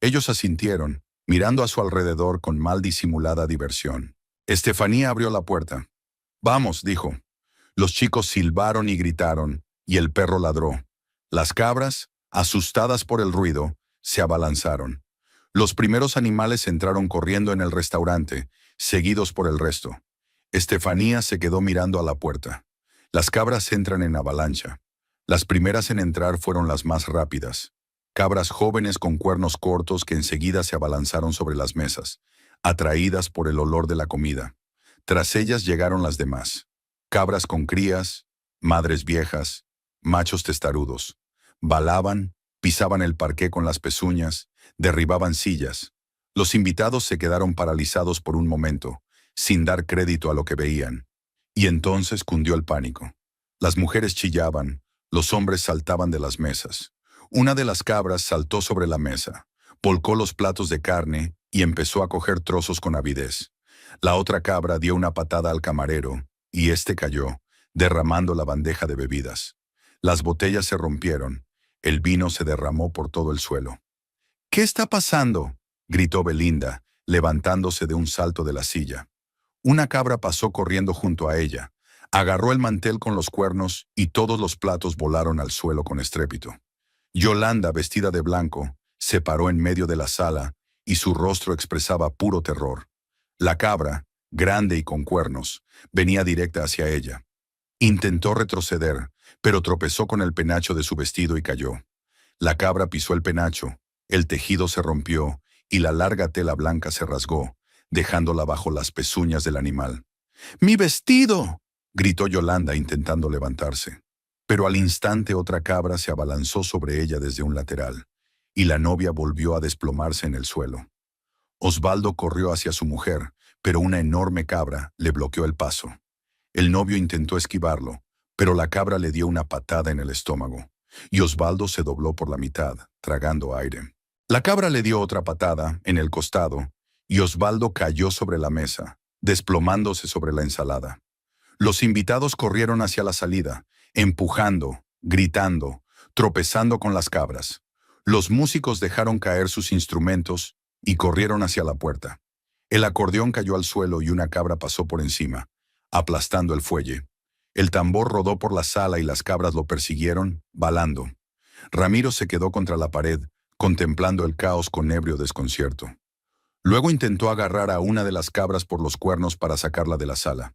Ellos asintieron, mirando a su alrededor con mal disimulada diversión. Estefanía abrió la puerta. «Vamos», dijo. Los chicos silbaron y gritaron, y el perro ladró. Las cabras, asustadas por el ruido, se abalanzaron. Los primeros animales entraron corriendo en el restaurante, seguidos por el resto. Estefanía se quedó mirando a la puerta. Las cabras entran en avalancha. Las primeras en entrar fueron las más rápidas. Cabras jóvenes con cuernos cortos que enseguida se abalanzaron sobre las mesas, atraídas por el olor de la comida. Tras ellas llegaron las demás. Cabras con crías, madres viejas, machos testarudos. Balaban, pisaban el parqué con las pezuñas, derribaban sillas. Los invitados se quedaron paralizados por un momento, sin dar crédito a lo que veían. Y entonces cundió el pánico. Las mujeres chillaban, los hombres saltaban de las mesas. Una de las cabras saltó sobre la mesa, volcó los platos de carne y empezó a coger trozos con avidez. La otra cabra dio una patada al camarero, y éste cayó, derramando la bandeja de bebidas. Las botellas se rompieron, el vino se derramó por todo el suelo. «¿Qué está pasando?», gritó Belinda, levantándose de un salto de la silla. Una cabra pasó corriendo junto a ella, agarró el mantel con los cuernos y todos los platos volaron al suelo con estrépito. Yolanda, vestida de blanco, se paró en medio de la sala y su rostro expresaba puro terror. La cabra, grande y con cuernos, venía directa hacia ella. Intentó retroceder, pero tropezó con el penacho de su vestido y cayó. La cabra pisó el penacho, el tejido se rompió y la larga tela blanca se rasgó, dejándola bajo las pezuñas del animal. «¡Mi vestido!», gritó Yolanda intentando levantarse. Pero al instante otra cabra se abalanzó sobre ella desde un lateral, y la novia volvió a desplomarse en el suelo. Osvaldo corrió hacia su mujer, pero una enorme cabra le bloqueó el paso. El novio intentó esquivarlo, pero la cabra le dio una patada en el estómago, y Osvaldo se dobló por la mitad, tragando aire. La cabra le dio otra patada en el costado, y Osvaldo cayó sobre la mesa, desplomándose sobre la ensalada. Los invitados corrieron hacia la salida, empujando, gritando, tropezando con las cabras. Los músicos dejaron caer sus instrumentos y corrieron hacia la puerta. El acordeón cayó al suelo y una cabra pasó por encima, aplastando el fuelle. El tambor rodó por la sala y las cabras lo persiguieron, balando. Ramiro se quedó contra la pared, contemplando el caos con ebrio desconcierto. Luego intentó agarrar a una de las cabras por los cuernos para sacarla de la sala.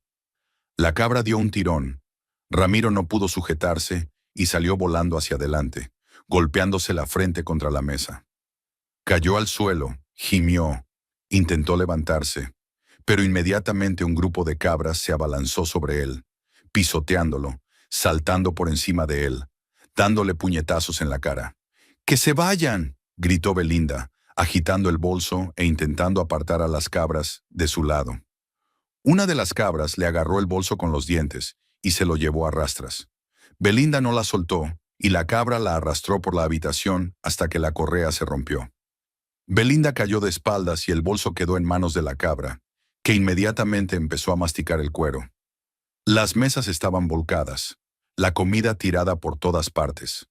La cabra dio un tirón. Ramiro no pudo sujetarse y salió volando hacia adelante, golpeándose la frente contra la mesa. Cayó al suelo, gimió, intentó levantarse, pero inmediatamente un grupo de cabras se abalanzó sobre él, pisoteándolo, saltando por encima de él, dándole puñetazos en la cara. «¡Que se vayan!», gritó Belinda, agitando el bolso e intentando apartar a las cabras de su lado. Una de las cabras le agarró el bolso con los dientes y se lo llevó a rastras. Belinda no la soltó y la cabra la arrastró por la habitación hasta que la correa se rompió. Belinda cayó de espaldas y el bolso quedó en manos de la cabra, que inmediatamente empezó a masticar el cuero. Las mesas estaban volcadas, la comida tirada por todas partes.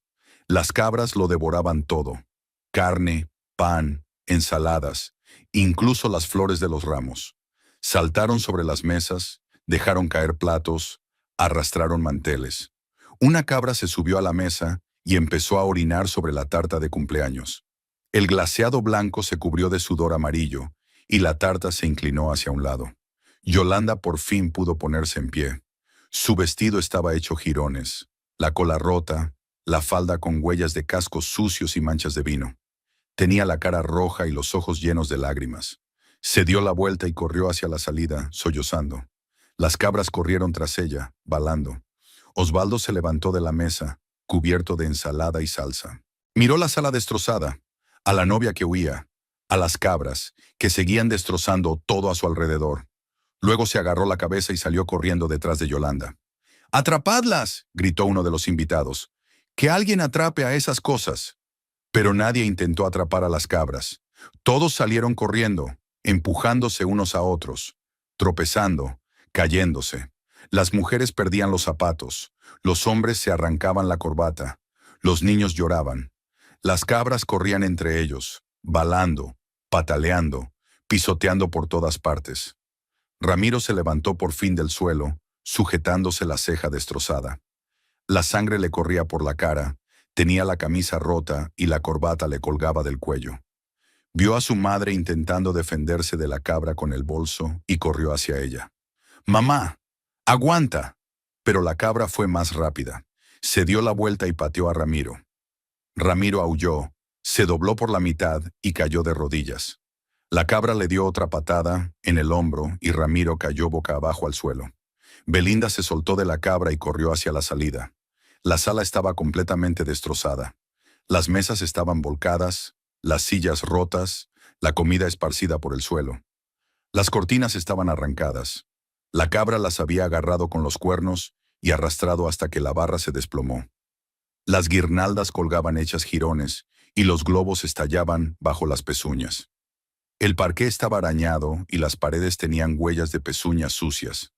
Las cabras lo devoraban todo: carne, pan, ensaladas, incluso las flores de los ramos. Saltaron sobre las mesas, dejaron caer platos, arrastraron manteles. Una cabra se subió a la mesa y empezó a orinar sobre la tarta de cumpleaños. El glaseado blanco se cubrió de sudor amarillo y la tarta se inclinó hacia un lado. Yolanda por fin pudo ponerse en pie. Su vestido estaba hecho jirones, la cola rota, la falda con huellas de cascos sucios y manchas de vino. Tenía la cara roja y los ojos llenos de lágrimas. Se dio la vuelta y corrió hacia la salida, sollozando. Las cabras corrieron tras ella, balando. Osvaldo se levantó de la mesa, cubierto de ensalada y salsa. Miró la sala destrozada, a la novia que huía, a las cabras, que seguían destrozando todo a su alrededor. Luego se agarró la cabeza y salió corriendo detrás de Yolanda. «¡Atrapadlas!», gritó uno de los invitados. «¡Que alguien atrape a esas cosas!». Pero nadie intentó atrapar a las cabras. Todos salieron corriendo, empujándose unos a otros, tropezando, cayéndose. Las mujeres perdían los zapatos, los hombres se arrancaban la corbata, los niños lloraban. Las cabras corrían entre ellos, balando, pataleando, pisoteando por todas partes. Ramiro se levantó por fin del suelo, sujetándose la ceja destrozada. La sangre le corría por la cara, tenía la camisa rota y la corbata le colgaba del cuello. Vio a su madre intentando defenderse de la cabra con el bolso y corrió hacia ella. «¡Mamá! ¡Aguanta!». Pero la cabra fue más rápida. Se dio la vuelta y pateó a Ramiro. Ramiro aulló, se dobló por la mitad y cayó de rodillas. La cabra le dio otra patada en el hombro y Ramiro cayó boca abajo al suelo. Belinda se soltó de la cabra y corrió hacia la salida. La sala estaba completamente destrozada. Las mesas estaban volcadas, las sillas rotas, la comida esparcida por el suelo. Las cortinas estaban arrancadas. La cabra las había agarrado con los cuernos y arrastrado hasta que la barra se desplomó. Las guirnaldas colgaban hechas jirones y los globos estallaban bajo las pezuñas. El parqué estaba arañado y las paredes tenían huellas de pezuñas sucias.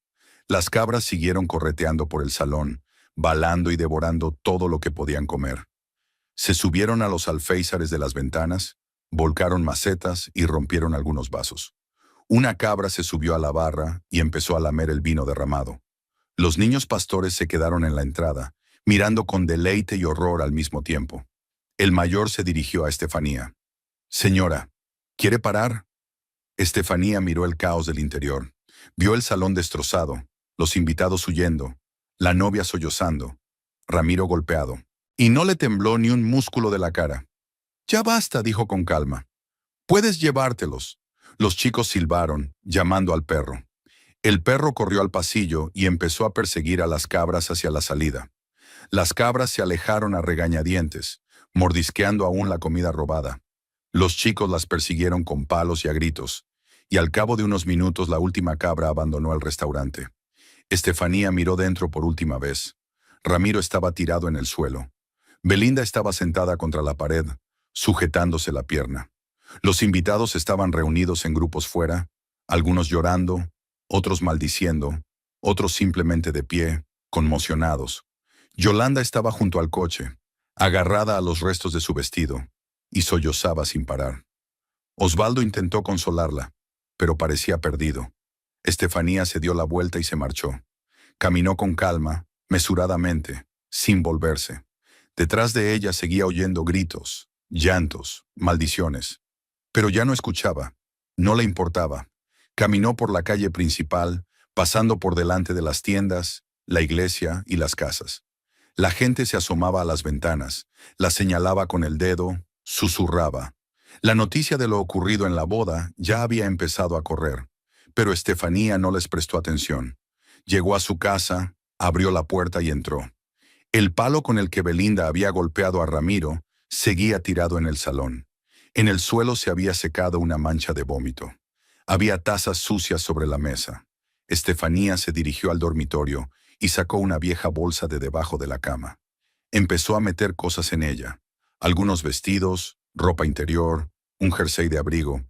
Las cabras siguieron correteando por el salón, balando y devorando todo lo que podían comer. Se subieron a los alféizares de las ventanas, volcaron macetas y rompieron algunos vasos. Una cabra se subió a la barra y empezó a lamer el vino derramado. Los niños pastores se quedaron en la entrada, mirando con deleite y horror al mismo tiempo. El mayor se dirigió a Estefanía. «Señora, ¿quiere parar?». Estefanía miró el caos del interior. Vio el salón destrozado, los invitados huyendo, la novia sollozando, Ramiro golpeado. Y no le tembló ni un músculo de la cara. «Ya basta», dijo con calma. «Puedes llevártelos». Los chicos silbaron, llamando al perro. El perro corrió al pasillo y empezó a perseguir a las cabras hacia la salida. Las cabras se alejaron a regañadientes, mordisqueando aún la comida robada. Los chicos las persiguieron con palos y a gritos, y al cabo de unos minutos la última cabra abandonó el restaurante. Estefanía miró dentro por última vez. Ramiro estaba tirado en el suelo. Belinda estaba sentada contra la pared, sujetándose la pierna. Los invitados estaban reunidos en grupos fuera, algunos llorando, otros maldiciendo, otros simplemente de pie, conmocionados. Yolanda estaba junto al coche, agarrada a los restos de su vestido, y sollozaba sin parar. Osvaldo intentó consolarla, pero parecía perdido. Estefanía se dio la vuelta y se marchó. Caminó con calma, mesuradamente, sin volverse. Detrás de ella seguía oyendo gritos, llantos, maldiciones. Pero ya no escuchaba, no le importaba. Caminó por la calle principal, pasando por delante de las tiendas, la iglesia y las casas. La gente se asomaba a las ventanas, la señalaba con el dedo, susurraba. La noticia de lo ocurrido en la boda ya había empezado a correr, pero Estefanía no les prestó atención. Llegó a su casa, abrió la puerta y entró. El palo con el que Belinda había golpeado a Ramiro seguía tirado en el salón. En el suelo se había secado una mancha de vómito. Había tazas sucias sobre la mesa. Estefanía se dirigió al dormitorio y sacó una vieja bolsa de debajo de la cama. Empezó a meter cosas en ella. Algunos vestidos, ropa interior, un jersey de abrigo.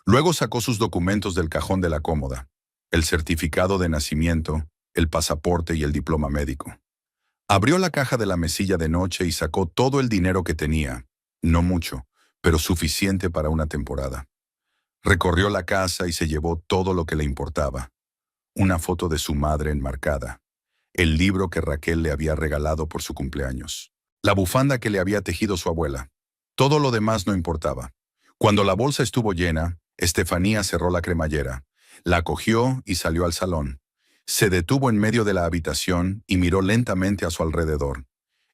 Luego sacó sus documentos del cajón de la cómoda. El certificado de nacimiento, el pasaporte y el diploma médico. Abrió la caja de la mesilla de noche y sacó todo el dinero que tenía. No mucho, pero suficiente para una temporada. Recorrió la casa y se llevó todo lo que le importaba. Una foto de su madre enmarcada, el libro que Raquel le había regalado por su cumpleaños, la bufanda que le había tejido su abuela. Todo lo demás no importaba. Cuando la bolsa estuvo llena, Estefanía cerró la cremallera, la cogió y salió al salón. Se detuvo en medio de la habitación y miró lentamente a su alrededor.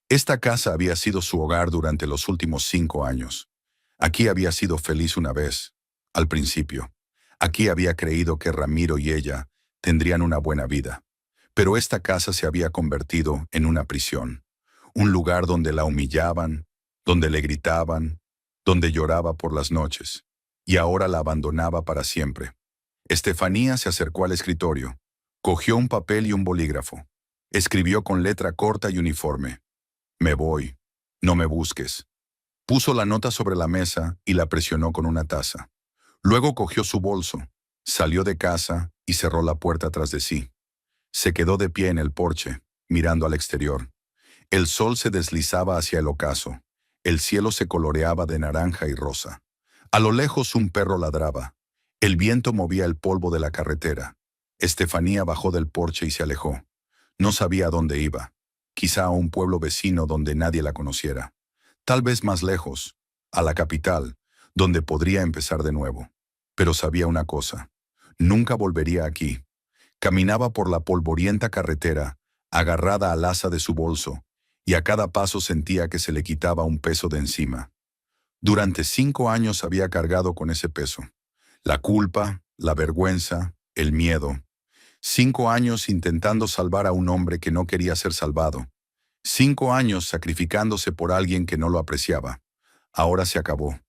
Esta casa había sido su hogar durante los últimos 5 años. Aquí había sido feliz una vez, al principio. Aquí había creído que Ramiro y ella tendrían una buena vida. Pero esta casa se había convertido en una prisión, un lugar donde la humillaban, donde le gritaban, donde lloraba por las noches, y ahora la abandonaba para siempre. Estefanía se acercó al escritorio, cogió un papel y un bolígrafo. Escribió con letra corta y uniforme: «Me voy, no me busques». Puso la nota sobre la mesa y la presionó con una taza. Luego cogió su bolso, salió de casa y cerró la puerta tras de sí. Se quedó de pie en el porche, mirando al exterior. El sol se deslizaba hacia el ocaso. El cielo se coloreaba de naranja y rosa. A lo lejos un perro ladraba. El viento movía el polvo de la carretera. Estefanía bajó del porche y se alejó. No sabía a dónde iba. Quizá a un pueblo vecino donde nadie la conociera. Tal vez más lejos, a la capital, donde podría empezar de nuevo. Pero sabía una cosa: nunca volvería aquí. Caminaba por la polvorienta carretera, agarrada al asa de su bolso, y a cada paso sentía que se le quitaba un peso de encima. Durante 5 años había cargado con ese peso. La culpa, la vergüenza, el miedo. 5 años intentando salvar a un hombre que no quería ser salvado. 5 años sacrificándose por alguien que no lo apreciaba. Ahora se acabó.